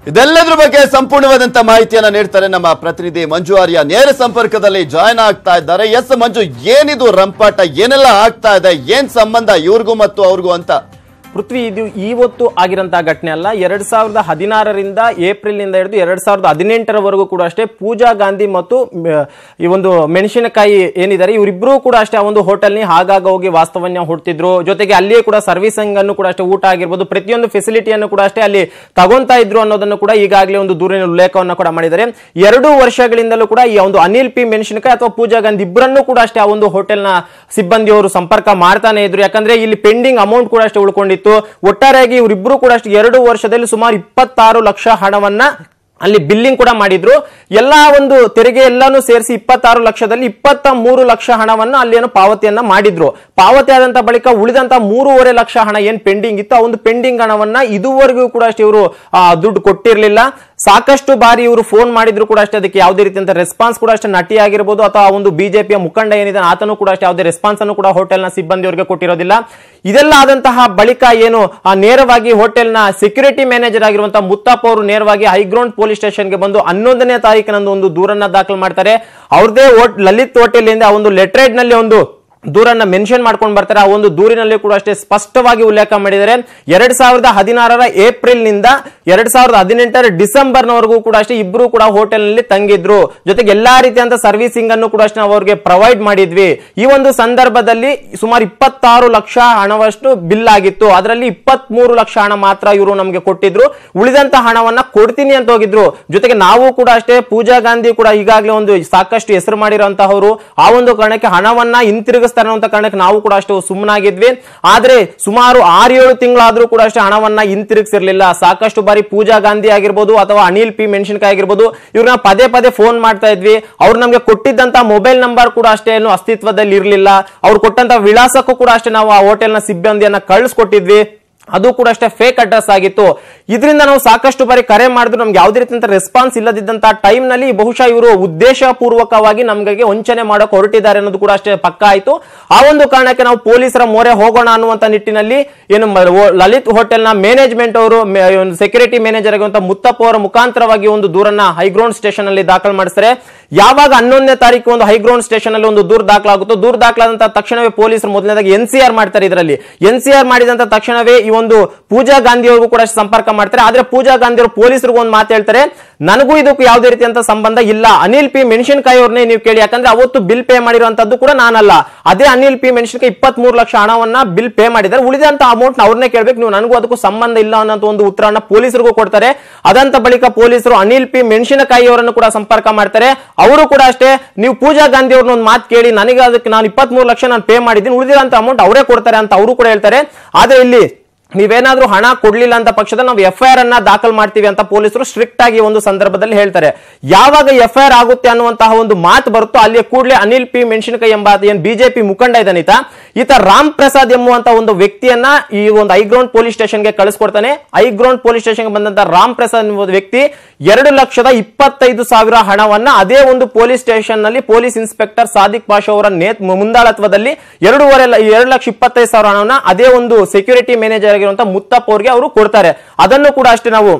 ಇದೆಲ್ಲದ್ರ ಬಗ್ಗೆ ಸಂಪೂರ್ಣವಾದಂತ ಮಾಹಿತಿಯನ್ನ ನೀಡ್ತಾರೆ ನಮ್ಮ ಪ್ರತಿನಿಧಿ ಮಂಜು ಆರ್ಯ. ನೇರ ಸಂಪರ್ಕದಲ್ಲಿ ಜಾಯ್ನ್ ಆಗ್ತಾ ಇದ್ದಾರೆ. ಎಸ್ ಮಂಜು, ಏನಿದು ರಂಪಾಟ, ಏನೆಲ್ಲ ಆಗ್ತಾ ಇದೆ, ಏನ್ ಸಂಬಂಧ ಇವ್ರಿಗೂ ಮತ್ತು ಅವ್ರಿಗೂ ಅಂತ? ಪೃಥ್ವಿ, ಇದು ಇವತ್ತು ಆಗಿರಂತಹ ಘಟನೆ ಅಲ್ಲ. 2016ರಿಂದ ಏಪ್ರಿಲ್ ನಿಂದ ಹಿಡಿದು 2018ರವರೆಗೂ ಕೂಡ ಅಷ್ಟೇ ಪೂಜಾ ಗಾಂಧಿ ಮತ್ತು ಈ ಒಂದು ಮೆಣಸಿನಕಾಯಿ ಏನಿದ್ದಾರೆ ಇವರಿಬ್ರು ಕೂಡ ಅಷ್ಟೇ ಆ ಒಂದು ಹೋಟೆಲ್ ನಿ ಆಗಾಗ ಹೋಗಿ ವಾಸ್ತವ್ಯ ಹುಡ್ತಿದ್ರು. ಜೊತೆಗೆ ಅಲ್ಲಿಯೇ ಕೂಡ ಸರ್ವಿಸಿಂಗ್ ಅನ್ನು ಕೂಡ ಅಷ್ಟೇ, ಊಟ ಆಗಿರ್ಬೋದು, ಪ್ರತಿಯೊಂದು ಫೆಸಿಲಿಟಿಯನ್ನು ಕೂಡ ಅಷ್ಟೇ ಅಲ್ಲಿ ತಗೊಂತಾ ಇದ್ರು ಅನ್ನೋದನ್ನು ಕೂಡ ಈಗಾಗಲೇ ಒಂದು ದೂರಿನ ಉಲ್ಲೇಖವನ್ನು ಕೂಡ ಮಾಡಿದ್ದಾರೆ. 2 ವರ್ಷಗಳಿಂದಲೂ ಕೂಡ ಈ ಒಂದು ಅನಿಲ್ ಪಿ ಮೆಣಸಿನಕಾಯಿ ಅಥವಾ ಪೂಜಾ ಗಾಂಧಿ ಇಬ್ಬರನ್ನು ಕೂಡ ಅಷ್ಟೇ ಆ ಒಂದು ಹೋಟೆಲ್ ನ ಸಿಬ್ಬಂದಿಯವರು ಸಂಪರ್ಕ ಮಾಡ್ತಾನೆ ಇದ್ರು. ಯಾಕಂದ್ರೆ ಇಲ್ಲಿ ಪೆಂಡಿಂಗ್ ಅಮೌಂಟ್ ಕೂಡ ಅಷ್ಟೇ ಉಳ್ಕೊಂಡಿತ್ತು. ಒಟ್ಟಾರೆಯಾಗಿ ಇವರಿಬ್ರು ಕೂಡ ಅಷ್ಟೇ 2 ವರ್ಷದಲ್ಲಿ ಸುಮಾರು 26 ಲಕ್ಷ ಹಣವನ್ನ ಅಲ್ಲಿ ಬಿಲ್ಲಿಂಗ್ ಕೂಡ ಮಾಡಿದ್ರು. ಎಲ್ಲಾ ಒಂದು ತೆರಿಗೆ ಎಲ್ಲಾನು ಸೇರಿಸಿ 26 ಲಕ್ಷದಲ್ಲಿ 23 ಲಕ್ಷ ಹಣವನ್ನ ಅಲ್ಲಿ ಏನು ಪಾವತಿಯನ್ನ ಮಾಡಿದ್ರು. ಪಾವತಿ ಆದಂತ ಬಳಿಕ ಉಳಿದಂತ 3.5 ಲಕ್ಷ ಹಣ ಏನ್ ಪೆಂಡಿಂಗ್ ಇತ್ತು, ಆ ಒಂದು ಪೆಂಡಿಂಗ್ ಹಣವನ್ನ ಇದುವರೆಗೂ ಕೂಡ ಅಷ್ಟೇ ಇವರು ದುಡ್ಡು ಕೊಟ್ಟಿರ್ಲಿಲ್ಲ. ಸಾಕಷ್ಟು ಬಾರಿ ಇವರು ಫೋನ್ ಮಾಡಿದ್ರು ಕೂಡ ಅಷ್ಟೇ ಅದಕ್ಕೆ ಯಾವುದೇ ರೀತಿಯಂತ ರೆಸ್ಪಾನ್ಸ್ ಕೂಡ ಅಷ್ಟೇ, ನಟಿ ಆಗಿರ್ಬೋದು ಅಥವಾ ಒಂದು ಬಿಜೆಪಿಯ ಮುಖಂಡ ಏನಿದೆ ಆತನು ಕೂಡ ಅಷ್ಟೇ ಯಾವುದೇ ರೆಸ್ಪಾನ್ಸ್ ಅನ್ನು ಕೂಡ ಹೋಟೆಲ್ ನ ಸಿಬ್ಬಂದಿಯವರಿಗೆ ಕೊಟ್ಟಿರೋದಿಲ್ಲ. ಇದೆಲ್ಲ ಆದಂತಹ ಬಳಿಕ ಏನು ನೇರವಾಗಿ ಹೋಟೆಲ್ ನ ಸೆಕ್ಯೂರಿಟಿ ಮ್ಯಾನೇಜರ್ ಆಗಿರುವಂತಹ ಮುತ್ತಪ್ಪ ಅವರು ನೇರವಾಗಿ ಹೈಗ್ರೌಂಡ್ ಪೊಲೀಸ್ ಸ್ಟೇಷನ್ಗೆ ಬಂದು 11ನೇ ತಾರೀಕಿನಂದು ಒಂದು ದೂರನ್ನ ದಾಖಲು ಮಾಡ್ತಾರೆ. ಅವ್ರದೇ ಲಲಿತ್ ಹೋಟೆಲ್ ಇಂದ ಒಂದು ಲೆಟರ್ ನಲ್ಲಿ ಒಂದು ದೂರನ್ನ ಮೆನ್ಷನ್ ಮಾಡ್ಕೊಂಡು ಬರ್ತಾರೆ. ಆ ಒಂದು ದೂರಿನಲ್ಲಿ ಕೂಡ ಅಷ್ಟೇ ಸ್ಪಷ್ಟವಾಗಿ ಉಲ್ಲೇಖ ಮಾಡಿದ್ದಾರೆ. 2016ರ ಏಪ್ರಿಲ್ ನಿಂದ 2018ರ ಡಿಸೆಂಬರ್ ನವರೆಗೂ ಕೂಡ ಅಷ್ಟೇ ಇಬ್ರು ಕೂಡ ಹೋಟೆಲ್ ನಲ್ಲಿ ತಂಗಿದ್ರು. ಜೊತೆಗೆ ಎಲ್ಲಾ ರೀತಿಯಂತ ಸರ್ವಿಸಿಂಗ್ ಅನ್ನು ಕೂಡ ಅಷ್ಟೇ ನಾವು ಅವ್ರಿಗೆ ಪ್ರೊವೈಡ್ ಮಾಡಿದ್ವಿ. ಈ ಒಂದು ಸಂದರ್ಭದಲ್ಲಿ ಸುಮಾರು 26 ಲಕ್ಷ ಹಣವಷ್ಟು ಬಿಲ್ ಆಗಿತ್ತು. ಅದರಲ್ಲಿ 23 ಲಕ್ಷ ಹಣ ಮಾತ್ರ ಇವರು ನಮಗೆ ಕೊಟ್ಟಿದ್ರು. ಉಳಿದಂತ ಹಣವನ್ನ ಕೊಡ್ತೀನಿ ಅಂತ ಹೋಗಿದ್ರು. ಜೊತೆಗೆ ನಾವು ಕೂಡ ಅಷ್ಟೇ ಪೂಜಾ ಗಾಂಧಿ ಕೂಡ ಈಗಾಗಲೇ ಒಂದು ಸಾಕಷ್ಟು ಹೆಸರು ಮಾಡಿರುವಂತಹವರು, ಆ ಒಂದು ಕಾರಣಕ್ಕೆ ಹಣವನ್ನ ಹಿಂತಿರುಗಿಸ್ತಾರೆ ಅಂತ ಕಾರಣಕ್ಕೆ ನಾವು ಕೂಡ ಅಷ್ಟೇ ಸುಮ್ಮನಾಗಿದ್ವಿ. ಆದ್ರೆ ಸುಮಾರು 6-7 ತಿಂಗಳಾದ್ರೂ ಕೂಡ ಅಷ್ಟೇ ಹಣವನ್ನ ಹಿಂತಿರುಗಿಸಿರ್ಲಿಲ್ಲ. ಸಾಕಷ್ಟು ಬಾರಿ ಪೂಜಾ ಗಾಂಧಿ ಆಗಿರ್ಬೋದು ಅಥವಾ ಅನಿಲ್ ಪಿ ಮೆಣಸಿನಕಾಯಿ ಆಗಿರ್ಬೋದು ಇವ್ರನ್ನ ಪದೇ ಪದೇ ಫೋನ್ ಮಾಡ್ತಾ ಇದ್ವಿ. ಅವ್ರು ನಮ್ಗೆ ಕೊಟ್ಟಿದ್ದಂತ ಮೊಬೈಲ್ ನಂಬರ್ ಕೂಡ ಅಷ್ಟೇ ಏನು ಅಸ್ತಿತ್ವದಲ್ಲಿ ಇರಲಿಲ್ಲ. ಅವ್ರು ಕೊಟ್ಟಂತ ವಿಳಾಸಕ್ಕೂ ಕೂಡ ಅಷ್ಟೇ ನಾವು ಆ ಹೋಟೆಲ್ ನ ಸಿಬ್ಬಂದಿಯನ್ನ ಕಳಿಸ್ಕೊಟ್ಟಿದ್ವಿ. ಅದು ಕೂಡ ಅಷ್ಟೇ ಫೇಕ್ ಅಡ್ರೆಸ್ ಆಗಿತ್ತು. ಇದರಿಂದ ನಾವು ಸಾಕಷ್ಟು ಬಾರಿ ಕರೆ ಮಾಡಿದ್ರು ನಮ್ಗೆ ಯಾವುದೇ ರೀತಿಯಂತ ರೆಸ್ಪಾನ್ಸ್ ಇಲ್ಲದಿದ್ದಂತ ಟೈಮ್ ನಲ್ಲಿ ಬಹುಶಃ ಇವರು ಉದ್ದೇಶ ಪೂರ್ವಕವಾಗಿ ನಮಗೆ ವಂಚನೆ ಮಾಡೋಕೆ ಹೊರಟಿದ್ದಾರೆ ಅನ್ನೋದು ಕೂಡ ಅಷ್ಟೇ ಪಕ್ಕ ಆಯ್ತು. ಆ ಒಂದು ಕಾರಣಕ್ಕೆ ನಾವು ಪೊಲೀಸರ ಮೊರೆ ಹೋಗೋಣ ಅನ್ನುವಂತ ನಿಟ್ಟಿನಲ್ಲಿ ಏನು ಲಲಿತ್ ಹೋಟೆಲ್ ನ ಮ್ಯಾನೇಜ್ಮೆಂಟ್ ಅವರು ಸೆಕ್ಯೂರಿಟಿ ಮ್ಯಾನೇಜರ್ ಆಗಿರುವಂತಹ ಮುತ್ತಪ್ಪ ಅವರ ಮುಖಾಂತರವಾಗಿ ಒಂದು ದೂರನ್ನ ಹೈಗ್ರೌಂಡ್ ಸ್ಟೇಷನ್ ಅಲ್ಲಿ ದಾಖಲು ಮಾಡಿಸ್ತಾರೆ. ಯಾವಾಗ 11ನೇ ತಾರೀಕು ಒಂದು ಹೈಗ್ರೌಂಡ್ ಸ್ಟೇಷನ್ ಅಲ್ಲಿ ಒಂದು ದೂರ ದಾಖಲಾಗುತ್ತೋ, ದೂರ ದಾಖಲಾದಂತ ತಕ್ಷಣವೇ ಪೊಲೀಸರು ಮೊದಲನೇದಾಗಿ NCR ಮಾಡ್ತಾರೆ. ಇದರಲ್ಲಿ NCR ಮಾಡಿದಂತ ತಕ್ಷಣವೇ ಈ ಒಂದು ಪೂಜಾ ಗಾಂಧಿ ಅವ್ರಿಗೂ ಕೂಡ ಸಂಪರ್ಕ ಮಾಡ್ತಾರೆ. ಆದ್ರೆ ಪೂಜಾ ಗಾಂಧಿ ಅವರು ಪೊಲೀಸರಿಗೂ ಒಂದು ಮಾತು ಹೇಳ್ತಾರೆ, ನನಗೂ ಇದಕ್ಕೂ ಯಾವುದೇ ರೀತಿಯಂತ ಸಂಬಂಧ ಇಲ್ಲ. ಅನಿಲ್ ಪಿ ಮೆಣಸಿನಕಾಯಿ ಅವ್ರನ್ನೇ ನೀವು ಕೇಳಿ, ಯಾಕಂದ್ರೆ ಅವತ್ತು ಬಿಲ್ ಪೇ ಮಾಡಿರುವಂತದ್ದು ಕೂಡ ನಾನಲ್ಲ. ಅದೇ ಅನಿಲ್ ಪಿ ಮೆಣಸಿನಕಾಯಿ 23 ಲಕ್ಷ ಹಣವನ್ನ ಬಿಲ್ ಪೇ ಮಾಡಿದ್ದಾರೆ. ಉಳಿದಂತ ಅಮೌಂಟ್ ಅವ್ರನ್ನೇ ಕೇಳ್ಬೇಕು, ನೀವು ನನಗೂ ಅದಕ್ಕೂ ಸಂಬಂಧ ಇಲ್ಲ ಅನ್ನೋ ಒಂದು ಉತ್ತರವನ್ನ ಪೊಲೀಸರಿಗೂ ಕೊಡ್ತಾರೆ. ಅದಂತ ಬಳಿಕ ಪೊಲೀಸರು ಅನಿಲ್ ಪಿ ಮೆಣಸಿನಕಾಯಿ ಅವರನ್ನು ಕೂಡ ಸಂಪರ್ಕ ಮಾಡ್ತಾರೆ. ಅವರು ಕೂಡ ಅಷ್ಟೇ, ನೀವು ಪೂಜಾ ಗಾಂಧಿ ಅವ್ರನ್ನ ಒಂದು ಮಾತು ಕೇಳಿ, ನನಗೆ ಅದಕ್ಕೆ ನಾನು 23 ಲಕ್ಷ ನಾನು ಪೇ ಮಾಡಿದ್ದೀನಿ, ಉಳಿದಿರೋಂತ ಅಮೌಂಟ್ ಅವರೇ ಕೊಡ್ತಾರೆ ಅಂತ ಅವರು ಕೂಡ ಹೇಳ್ತಾರೆ. ಆದ್ರೆ ಇಲ್ಲಿ ನೀವೇನಾದ್ರೂ ಹಣ ಕೊಡ್ಲಿಲ್ಲ ಅಂತ ಪಕ್ಷದಲ್ಲಿ ನಾವು FIR ಅನ್ನ ದಾಖಲು ಮಾಡ್ತೀವಿ ಅಂತ ಪೊಲೀಸರು ಸ್ಟ್ರಿಕ್ಟ್ ಆಗಿ ಒಂದು ಸಂದರ್ಭದಲ್ಲಿ ಹೇಳ್ತಾರೆ. ಯಾವಾಗ FIR ಆಗುತ್ತೆ ಅನ್ನುವಂತಹ ಒಂದು ಮಾತು ಬರುತ್ತೋ ಅಲ್ಲಿ ಕೂಡಲೇ ಅನಿಲ್ ಪಿ ಮೆಣಸಿನಕಾಯಿ ಎಂಬ ಏನ್ ಬಿಜೆಪಿ ಮುಖಂಡ ಇದ್ದಾನೆ ಈತ ರಾಮ್ ಪ್ರಸಾದ್ ಎಂಬುವಂತ ಒಂದು ವ್ಯಕ್ತಿಯನ್ನ ಈ ಒಂದು ಹೈಗ್ರೌಂಡ್ ಪೊಲೀಸ್ ಸ್ಟೇಷನ್ಗೆ ಕಳಿಸ್ಕೊಡ್ತಾನೆ. ಹೈಗ್ರೌಂಡ್ ಪೊಲೀಸ್ ಸ್ಟೇಷನ್ಗೆ ಬಂದಂತ ರಾಮ್ ಪ್ರಸಾದ್ ಎಂಬ ವ್ಯಕ್ತಿ 2,25,000 ಹಣವನ್ನ ಅದೇ ಒಂದು ಪೊಲೀಸ್ ಸ್ಟೇಷನ್ ನಲ್ಲಿ ಪೊಲೀಸ್ ಇನ್ಸ್ಪೆಕ್ಟರ್ ಸಾದಿಕ್ ಪಾಷಾ ಅವರ ಮುಂದಾಳತ್ವದಲ್ಲಿ 2,25,000 ಹಣವನ್ನ ಅದೇ ಒಂದು ಸೆಕ್ಯೂರಿಟಿ ಮ್ಯಾನೇಜರ್ ಮುತ್ತಪ್ಪ ಅವರಿಗೆ ಅವರು ಕೊಡ್ತಾರೆ. ಅದನ್ನು ಕೂಡ ಅಷ್ಟೇ ನಾವು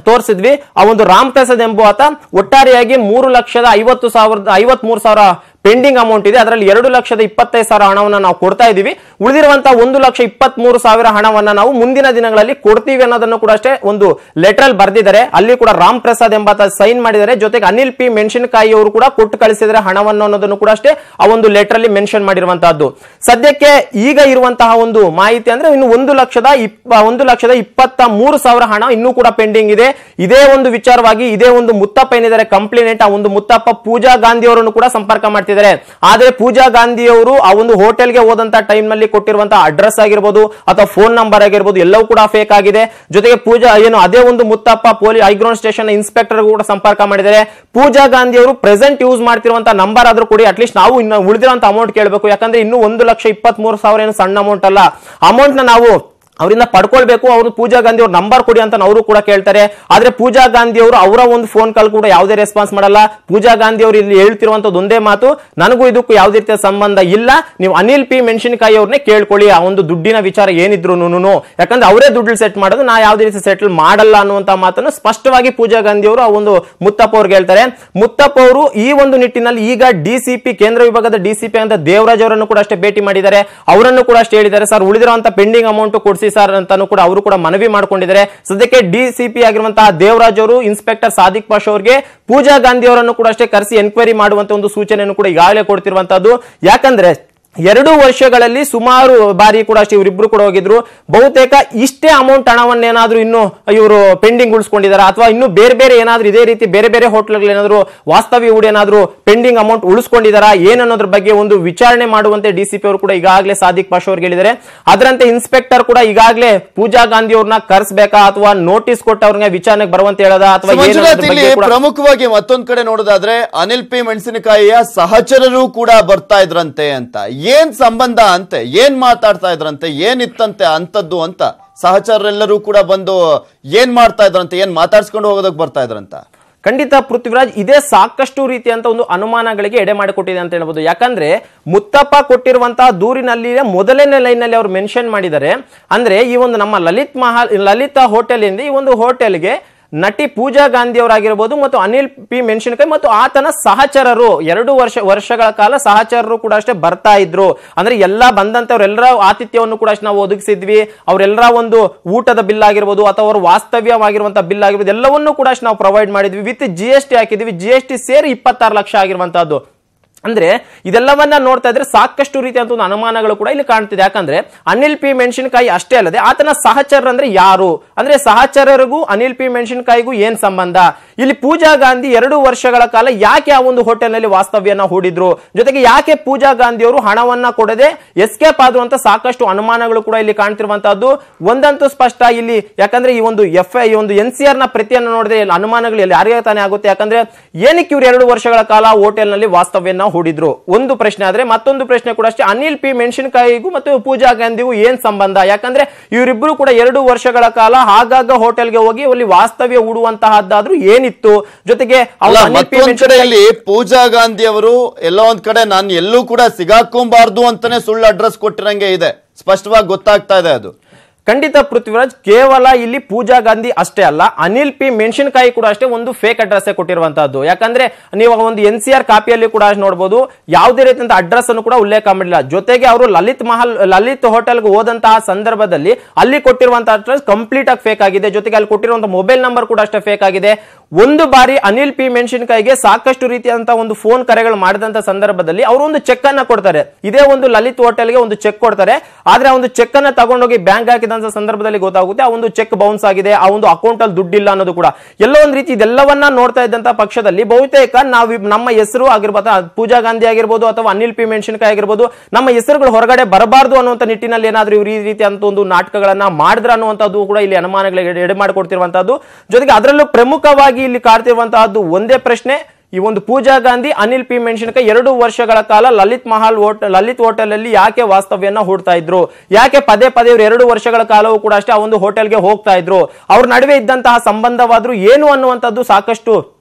ತೋರಿಸಿದ್ವಿ. ಆ ಒಂದು ರಾಮ್ ಪ್ರಸಾದ್ ಎಂಬುವಾತ ಒಟ್ಟಾರೆಯಾಗಿ 3,50,53,000 ಪೆಂಡಿಂಗ್ ಅಮೌಂಟ್ ಇದೆ. ಅದರಲ್ಲಿ 2,25,000 ಹಣವನ್ನ ನಾವು ಕೊಡ್ತಾ ಇದೀವಿ. ಉಳಿದಿರುವಂತಹ 1,23,000 ಹಣವನ್ನ ನಾವು ಮುಂದಿನ ದಿನಗಳಲ್ಲಿ ಕೊಡ್ತೀವಿ ಅನ್ನೋದನ್ನು ಕೂಡ ಅಷ್ಟೇ ಒಂದು ಲೆಟರ್ ಅಲ್ಲಿ ಬರೆದಿದ್ದಾರೆ. ಅಲ್ಲಿ ಕೂಡ ರಾಮ್ ಪ್ರಸಾದ್ ಎಂಬಾತ ಸೈನ್ ಮಾಡಿದ್ದಾರೆ. ಜೊತೆಗೆ ಅನಿಲ್ ಪಿ ಮೆಣಸಿನಕಾಯಿ ಅವರು ಕೂಡ ಕೊಟ್ಟು ಕಳಿಸಿದರೆ ಹಣವನ್ನು ಅನ್ನೋದನ್ನು ಕೂಡ ಅಷ್ಟೇ ಆ ಒಂದು ಲೆಟರ್ ಅಲ್ಲಿ ಮೆನ್ಷನ್ ಮಾಡಿರುವಂತಹದ್ದು. ಸದ್ಯಕ್ಕೆ ಈಗ ಇರುವಂತಹ ಒಂದು ಮಾಹಿತಿ ಅಂದ್ರೆ ಇನ್ನು 1,23,000 ಹಣ ಇನ್ನೂ ಕೂಡ ಪೆಂಡಿಂಗ್ ಇದೆ. ಇದೇ ಒಂದು ವಿಚಾರವಾಗಿ ಇದೇ ಒಂದು ಮುತ್ತಪ್ಪ ಏನಿದ್ದಾರೆ ಕಂಪ್ಲೇಂಟ್, ಆ ಒಂದು ಮುತ್ತಪ್ಪ ಪೂಜಾ ಗಾಂಧಿ ಅವರನ್ನು ಕೂಡ ಸಂಪರ್ಕ ಮಾಡ್ತಿದ್ದಾರೆ. ಆದ್ರೆ ಪೂಜಾ ಗಾಂಧಿ ಅವರು ಆ ಒಂದು ಹೋಟೆಲ್ಗೆ ಹೋದಂತ ಟೈಮ್ ನಲ್ಲಿ ಕೊಟ್ಟಿರುವಂತಹ ಅಡ್ರೆಸ್ ಆಗಿರ್ಬೋದು ಅಥವಾ ಫೋನ್ ನಂಬರ್ ಆಗಿರ್ಬೋದು ಎಲ್ಲವೂ ಕೂಡ ಫೇಕ್ ಆಗಿದೆ. ಜೊತೆಗೆ ಪೂಜಾ ಅದೇ ಒಂದು ಮುತ್ತಪ್ಪ ಹೈಗ್ರೌಂಡ್ ಸ್ಟೇಷನ್ ಇನ್ಸ್ಪೆಕ್ಟರ್ ಕೂಡ ಸಂಪರ್ಕ ಮಾಡಿದ್ದಾರೆ. ಪೂಜಾ ಗಾಂಧಿ ಅವರು ಪ್ರೆಸೆಂಟ್ ಯೂಸ್ ಮಾಡ್ತಿರುವಂತಹ ನಂಬರ್ ಆದ್ರೂ ಕೊಡಿ, ಅಟ್ಲೀಸ್ಟ್ ನಾವು ಇನ್ನು ಉಳಿದಿರುವಂತಹ ಅಮೌಂಟ್ ಕೇಳಬೇಕು. ಯಾಕಂದ್ರೆ ಇನ್ನು 1,23,000 ಏನು ಸಣ್ಣ ಅಮೌಂಟ್ ಅಲ್ಲ. ಅಮೌಂಟ್ ನಾವು ಅವರಿಂದ ಪಡ್ಕೊಳ್ಬೇಕು. ಅವರು ಪೂಜಾ ಗಾಂಧಿ ಅವ್ರ ನಂಬರ್ ಕೊಡಿ ಅಂತ ಅವರು ಕೂಡ ಕೇಳ್ತಾರೆ. ಆದ್ರೆ ಪೂಜಾ ಗಾಂಧಿ ಅವರು ಅವರ ಒಂದು ಫೋನ್ ಕಾಲ್ ಕೂಡ ಯಾವುದೇ ರೆಸ್ಪಾನ್ಸ್ ಮಾಡಲ್ಲ. ಪೂಜಾ ಗಾಂಧಿ ಅವರು ಇಲ್ಲಿ ಹೇಳ್ತಿರುವಂತದ್ದು ಒಂದೇ ಮಾತು, ನನಗೂ ಇದಕ್ಕೂ ಯಾವುದೇ ರೀತಿಯ ಸಂಬಂಧ ಇಲ್ಲ, ನೀವು ಅನಿಲ್ ಪಿ ಮೆಣಸಿನಕಾಯಿ ಅವ್ರನ್ನೇ ಕೇಳ್ಕೊಳ್ಳಿ ಆ ಒಂದು ದುಡ್ಡಿನ ವಿಚಾರ ಏನಿದ್ರು. ಯಾಕಂದ್ರೆ ಅವರೇ ದುಡ್ಡು ಸೆಟ್ ಮಾಡೋದು, ನಾ ಯಾವುದೇ ರೀತಿ ಸೆಟಲ್ ಮಾಡಲ್ಲ ಅನ್ನುವಂತ ಮಾತನ್ನು ಸ್ಪಷ್ಟವಾಗಿ ಪೂಜಾ ಗಾಂಧಿ ಅವರು ಆ ಒಂದು ಮುತ್ತಪ್ಪ ಅವ್ರಿಗೆ ಹೇಳ್ತಾರೆ. ಮುತ್ತಪ್ಪ ಅವರು ಈ ಒಂದು ನಿಟ್ಟಿನಲ್ಲಿ ಈಗ DCP ಕೇಂದ್ರ ವಿಭಾಗದ DCP ಅಂತ ದೇವರಾಜ್ ಅವರನ್ನು ಕೂಡ ಅಷ್ಟೇ ಭೇಟಿ ಮಾಡಿದ್ದಾರೆ. ಅವರನ್ನು ಕೂಡ ಅಷ್ಟೇ ಹೇಳಿದ್ದಾರೆ, ಸರ್ ಉಳಿದಿರುವಂತ ಪೆಂಡಿಂಗ್ ಅಮೌಂಟ್ ಕೊಡಿಸಿ, ತೋರಿಸಿ ಸರ್ ಅಂತಾನು ಕೂಡ ಅವರು ಕೂಡ ಮನವಿ ಮಾಡ್ಕೊಂಡಿದ್ದಾರೆ. ಸದ್ಯಕ್ಕೆ ಡಿಸಿಪಿ ಆಗಿರುವಂತಹ ದೇವರಾಜ್ ಅವರು ಇನ್ಸ್ಪೆಕ್ಟರ್ ಸಾದಿಕ್ ಪಾಷಾ ಅವರಿಗೆ ಪೂಜಾ ಗಾಂಧಿ ಅವರನ್ನು ಕೂಡ ಅಷ್ಟೇ ಕರೆಸಿ ಎನ್ಕ್ವೈರಿ ಮಾಡುವಂತ ಒಂದು ಸೂಚನೆಯನ್ನು ಕೂಡ ಈಗಾಗಲೇ ಕೊಡ್ತಿರುವಂತದ್ದು. ಯಾಕಂದ್ರೆ 2 ವರ್ಷಗಳಲ್ಲಿ ಸುಮಾರು ಬಾರಿ ಕೂಡ ಅಷ್ಟೇ ಇವರಿಬ್ರು ಕೂಡ ಹೋಗಿದ್ರು. ಬಹುತೇಕ ಇಷ್ಟೇ ಅಮೌಂಟ್ ಹಣವನ್ನೇನಾದ್ರೂ ಇನ್ನು ಇವರು ಪೆಂಡಿಂಗ್ ಉಳಿಸ್ಕೊಂಡಿದಾರ ಅಥವಾ ಇನ್ನು ಬೇರೆ ಬೇರೆ ಏನಾದ್ರೂ ಇದೇ ರೀತಿ ಬೇರೆ ಬೇರೆ ಹೋಟೆಲ್ಗಳು ಏನಾದ್ರು ವಾಸ್ತವ್ಯ ಹೂಡಿ ಏನಾದ್ರು ಪೆಂಡಿಂಗ್ ಅಮೌಂಟ್ ಉಳಿಸ್ಕೊಂಡಿದಾರ ಏನನ್ನೋದ್ರ ಬಗ್ಗೆ ಒಂದು ವಿಚಾರಣೆ ಮಾಡುವಂತೆ ಡಿಸಿಪಿ ಅವರು ಕೂಡ ಈಗಾಗಲೇ ಸಾದಿಕ್ ಪಾಷಾ ಅವ್ರಿಗೆ ಹೇಳಿದ್ದಾರೆ. ಅದರಂತೆ ಇನ್ಸ್ಪೆಕ್ಟರ್ ಕೂಡ ಈಗಾಗಲೇ ಪೂಜಾ ಗಾಂಧಿ ಅವ್ರನ್ನ ಕರೆಸಬೇಕಾ ಅಥವಾ ನೋಟಿಸ್ ಕೊಟ್ಟು ಅವ್ರಿಗೆ ವಿಚಾರಣೆಗೆ ಬರುವಂತೆ ಹೇಳದ ಅಥವಾ ಪ್ರಮುಖವಾಗಿ ಮತ್ತೊಂದ್ ಕಡೆ ನೋಡೋದಾದ್ರೆ ಅನಿಲ್ ಪಿ ಮೆಣಸಿನಕಾಯಿಯ ಸಹಚರರು ಕೂಡ ಬರ್ತಾ ಇದ್ರಂತೆ ಅಂತ. ಏನ್ ಸಂಬಂಧ ಅಂತೆ, ಏನ್ ಮಾತಾಡ್ತಾ ಇದ್ರಂತೆ, ಏನಿತ್ತಂತೆ ಅಂತದ್ದು ಅಂತ ಸಹಚರರೆಲ್ಲರೂ ಕೂಡ ಬಂದು ಏನ್ ಮಾಡ್ತಾ ಇದ್ರಂತೆ, ಏನ್ ಮಾತಾಡ್ಸ್ಕೊಂಡು ಹೋಗೋದಕ್ಕೆ ಬರ್ತಾ ಇದ್ರಂತ. ಖಂಡಿತ ಪೃಥ್ವಿರಾಜ್, ಇದೇ ಸಾಕಷ್ಟು ರೀತಿಯಂತ ಒಂದು ಅನುಮಾನಗಳಿಗೆ ಎಡೆ ಮಾಡಿಕೊಟ್ಟಿದೆ ಅಂತ ಹೇಳ್ಬೋದು. ಯಾಕಂದ್ರೆ ಮುತ್ತಪ್ಪ ಕೊಟ್ಟಿರುವಂತಹ ದೂರಿನಲ್ಲಿ ಮೊದಲನೇ ಲೈನ್ ನಲ್ಲಿ ಅವರು ಮೆನ್ಷನ್ ಮಾಡಿದ್ದಾರೆ. ಅಂದ್ರೆ ಈ ಒಂದು ನಮ್ಮ ಲಲಿತಾ ಹೋಟೆಲ್ ಇಂದ ಈ ಒಂದು ಹೋಟೆಲ್ಗೆ ನಟಿ ಪೂಜಾ ಗಾಂಧಿ ಅವರಾಗಿರಬಹುದು ಮತ್ತು ಅನಿಲ್ ಪಿ ಮೆಣಸಿನಕಾಯಿ ಮತ್ತು ಆತನ ಸಹಚರರು 2 ವರ್ಷಗಳ ಕಾಲ ಸಹಚರರು ಕೂಡ ಅಷ್ಟೇ ಬರ್ತಾ ಇದ್ರು. ಅಂದ್ರೆ ಎಲ್ಲಾ ಬಂದಂತವ್ರೆಲ್ಲರ ಆತಿಥ್ಯವನ್ನು ಕೂಡ ನಾವು ಒದಗಿಸಿದ್ವಿ. ಅವರೆಲ್ಲರ ಒಂದು ಊಟದ ಬಿಲ್ ಆಗಿರ್ಬೋದು ಅಥವಾ ಅವರು ವಾಸ್ತವ್ಯವಾಗಿರುವಂತಹ ಬಿಲ್ ಆಗಿರ್ಬೋದು ಎಲ್ಲವನ್ನೂ ಕೂಡ ನಾವು ಪ್ರೊವೈಡ್ ಮಾಡಿದ್ವಿ. ವಿತ್ GST ಹಾಕಿದ್ವಿ. GST ಸೇರಿ 26 ಲಕ್ಷ ಆಗಿರುವಂತಹದ್ದು. ಅಂದ್ರೆ ಇದೆಲ್ಲವನ್ನ ನೋಡ್ತಾ ಇದ್ರೆ ಸಾಕಷ್ಟು ರೀತಿಯಂತ ಒಂದು ಅನುಮಾನಗಳು ಕೂಡ ಇಲ್ಲಿ ಕಾಣ್ತಿದೆ. ಯಾಕಂದ್ರೆ ಅನಿಲ್ ಪಿ ಮೆಣಸಿನಕಾಯಿ ಅಷ್ಟೇ ಅಲ್ಲದೆ ಆತನ ಸಹಚರರು ಅಂದ್ರೆ ಯಾರು, ಅಂದ್ರೆ ಸಹಚರರಿಗೂ ಅನಿಲ್ ಪಿ ಮೆಣಸಿನಕಾಯಿಗೂ ಏನ್ ಸಂಬಂಧ, ಇಲ್ಲಿ ಪೂಜಾ ಗಾಂಧಿ 2 ವರ್ಷಗಳ ಕಾಲ ಯಾಕೆ ಆ ಒಂದು ಹೋಟೆಲ್ ನಲ್ಲಿ ವಾಸ್ತವ್ಯನ ಹೂಡಿದ್ರು, ಜೊತೆಗೆ ಯಾಕೆ ಪೂಜಾ ಗಾಂಧಿ ಅವರು ಹಣವನ್ನ ಕೊಡದೆ ಎಸ್ಕೇಪ್ ಆದ್ರು ಅಂತ ಸಾಕಷ್ಟು ಅನುಮಾನಗಳು ಕೂಡ ಇಲ್ಲಿ ಕಾಣ್ತಿರುವಂತಹದ್ದು. ಒಂದಂತೂ ಸ್ಪಷ್ಟ ಇಲ್ಲಿ, ಯಾಕಂದ್ರೆ ಈ ಒಂದು NCR ನ ಪ್ರತಿಯನ್ನು ನೋಡಿದ್ರೆ ಅನುಮಾನಗಳು ಯಾರಿಗೆ ತಾನೇ ಆಗುತ್ತೆ. ಯಾಕಂದ್ರೆ ಏನಕ್ಕೆ ಇವರು 2 ವರ್ಷಗಳ ಕಾಲ ಹೋಟೆಲ್ ನಲ್ಲಿ ವಾಸ್ತವ್ಯನ ಹೂಡಿದ್ರು ಒಂದು ಪ್ರಶ್ನೆ. ಆದ್ರೆ ಮತ್ತೊಂದು ಪ್ರಶ್ನೆ ಕೂಡ ಅಷ್ಟೇ, ಅನಿಲ್ ಪಿ ಮೆಣಸಿನಕಾಯಿಗೂ ಮತ್ತು ಪೂಜಾ ಗಾಂಧಿಗೂ ಏನ್ ಸಂಬಂಧ, ಯಾಕಂದ್ರೆ ಇವರಿಬ್ರು ಕೂಡ 2 ವರ್ಷಗಳ ಕಾಲ ಆಗಾಗ ಹೋಟೆಲ್ಗೆ ಹೋಗಿ ಅಲ್ಲಿ ವಾಸ್ತವ್ಯ ಹೂಡುವಂತಹದ್ದಾದ್ರೂ ಏನಿತ್ತು. ಜೊತೆಗೆ ಪೂಜಾ ಗಾಂಧಿ ಅವರು ಎಲ್ಲೋ ಒಂದ್ ಕಡೆ ನಾನು ಎಲ್ಲೂ ಕೂಡ ಸಿಗಾಕೊಂಬಾರ್ದು ಅಂತಾನೆ ಸುಳ್ಳು ಅಡ್ರೆಸ್ ಕೊಟ್ಟಿರಂಗೆ ಇದೆ, ಸ್ಪಷ್ಟವಾಗಿ ಗೊತ್ತಾಗ್ತಾ ಇದೆ ಅದು. ಖಂಡಿತ ಪೃಥ್ವಿರಾಜ್, ಕೇವಲ ಇಲ್ಲಿ ಪೂಜಾ ಗಾಂಧಿ ಅಷ್ಟೇ ಅಲ್ಲ, ಅನಿಲ್ ಪಿ ಮೆಣಸಿನಕಾಯಿ ಕೂಡ ಅಷ್ಟೇ ಒಂದು ಫೇಕ್ ಅಡ್ರೆಸ್ ಕೊಟ್ಟಿರುವಂತಹದ್ದು. ಯಾಕಂದ್ರೆ ನೀವು ಒಂದು NCR ಕಾಪಿಯಲ್ಲಿ ಕೂಡ ನೋಡಬಹುದು, ಯಾವುದೇ ರೀತಿಯ ಅಡ್ರೆಸ್ ಅನ್ನು ಕೂಡ ಉಲ್ಲೇಖ ಮಾಡಿಲ್ಲ. ಜೊತೆಗೆ ಅವರು ಲಲಿತ್ ಹೋಟೆಲ್ಗೆ ಹೋದಂತಹ ಸಂದರ್ಭದಲ್ಲಿ ಅಲ್ಲಿ ಕೊಟ್ಟಿರುವಂತಹ ಅಡ್ರೆಸ್ ಕಂಪ್ಲೀಟ್ ಆಗಿ ಫೇಕ್ ಆಗಿದೆ. ಜೊತೆಗೆ ಅಲ್ಲಿ ಕೊಟ್ಟಿರುವಂತಹ ಮೊಬೈಲ್ ನಂಬರ್ ಕೂಡ ಅಷ್ಟೇ ಫೇಕ್ ಆಗಿದೆ. ಒಂದು ಬಾರಿ ಅನಿಲ್ ಪಿ ಮೆಣಸಿನಕಾಯಿಗೆ ಸಾಕಷ್ಟು ರೀತಿಯಂತಹ ಒಂದು ಫೋನ್ ಕರೆಗಳು ಮಾಡಿದಂತ ಸಂದರ್ಭದಲ್ಲಿ ಅವರು ಒಂದು ಚೆಕ್ ಅನ್ನ ಕೊಡ್ತಾರೆ. ಇದೇ ಒಂದು ಲಲಿತ್ ಹೋಟೆಲ್ಗೆ ಒಂದು ಚೆಕ್ ಕೊಡ್ತಾರೆ. ಆದ್ರೆ ಆ ಒಂದು ಚೆಕ್ ಅನ್ನ ತಗೊಂಡೋಗಿ ಬ್ಯಾಂಕ್ ಹಾಕಿದ ಸಂದರ್ಭದಲ್ಲಿ ಗೊತ್ತಾಗುತ್ತೆ ಆ ಒಂದು ಚೆಕ್ ಬೌನ್ಸ್ ಆಗಿದೆ, ಆ ಒಂದು ಅಕೌಂಟ್ ಅಲ್ಲಿ ದುಡ್ಡಿಲ್ಲ ಅನ್ನೋದು ಕೂಡ. ಎಲ್ಲೋ ಒಂದು ರೀತಿ ಇದೆಲ್ಲವನ್ನ ನೋಡ್ತಾ ಇದ್ದಂತ ಪಕ್ಷದಲ್ಲಿ ಬಹುತೇಕ ನಾವು ನಮ್ಮ ಹೆಸರು ಆಗಿರ್ಬೋದು, ಪೂಜಾ ಗಾಂಧಿ ಆಗಿರ್ಬೋದು ಅಥವಾ ಅನಿಲ್ ಪಿ ಮೆಣಸಿನಕಾಯಿ ಆಗಿರ್ಬೋದು, ನಮ್ಮ ಹೆಸರುಗಳು ಹೊರಗಡೆ ಬರಬಾರ್ದು ಅನ್ನುವಂತ ನಿಟ್ಟಿನಲ್ಲಿ ಏನಾದ್ರೂ ಇವರು ಈ ರೀತಿ ಅಂತ ಒಂದು ನಾಟಕಗಳನ್ನ ಮಾಡಿದ್ರ ಅನ್ನುವಂಥದ್ದು ಕೂಡ ಇಲ್ಲಿ ಅನುಮಾನಗಳಿಗೆ ಎಡೆ ಮಾಡಿಕೊಡ್ತಿರುವಂತಹದ್ದು. ಜೊತೆಗೆ ಅದರಲ್ಲೂ ಪ್ರಮುಖವಾಗಿ ಇಲ್ಲಿ ಕಾಡ್ತಿರುವಂತಹದ್ದು ಒಂದೇ ಪ್ರಶ್ನೆ, ಈ ಒಂದು ಪೂಜಾ ಗಾಂಧಿ ಅನಿಲ್ ಪಿ ಮೆಣಸಿನಕಾಯಿ 2 ವರ್ಷಗಳ ಕಾಲ ಲಲಿತ್ ಹೋಟೆಲ್ ಅಲ್ಲಿ ಯಾಕೆ ವಾಸ್ತವ್ಯನ ಹೂಡ್ತಾ ಇದ್ರು, ಯಾಕೆ ಪದೇ ಇವರು 2 ವರ್ಷಗಳ ಕಾಲವೂ ಕೂಡ ಅಷ್ಟೇ ಆ ಒಂದು ಹೋಟೆಲ್ಗೆ ಹೋಗ್ತಾ ಇದ್ರು, ಅವ್ರ ನಡುವೆ ಇದ್ದಂತಹ ಸಂಬಂಧವಾದ್ರೂ ಏನು ಅನ್ನುವಂಥದ್ದು ಸಾಕಷ್ಟು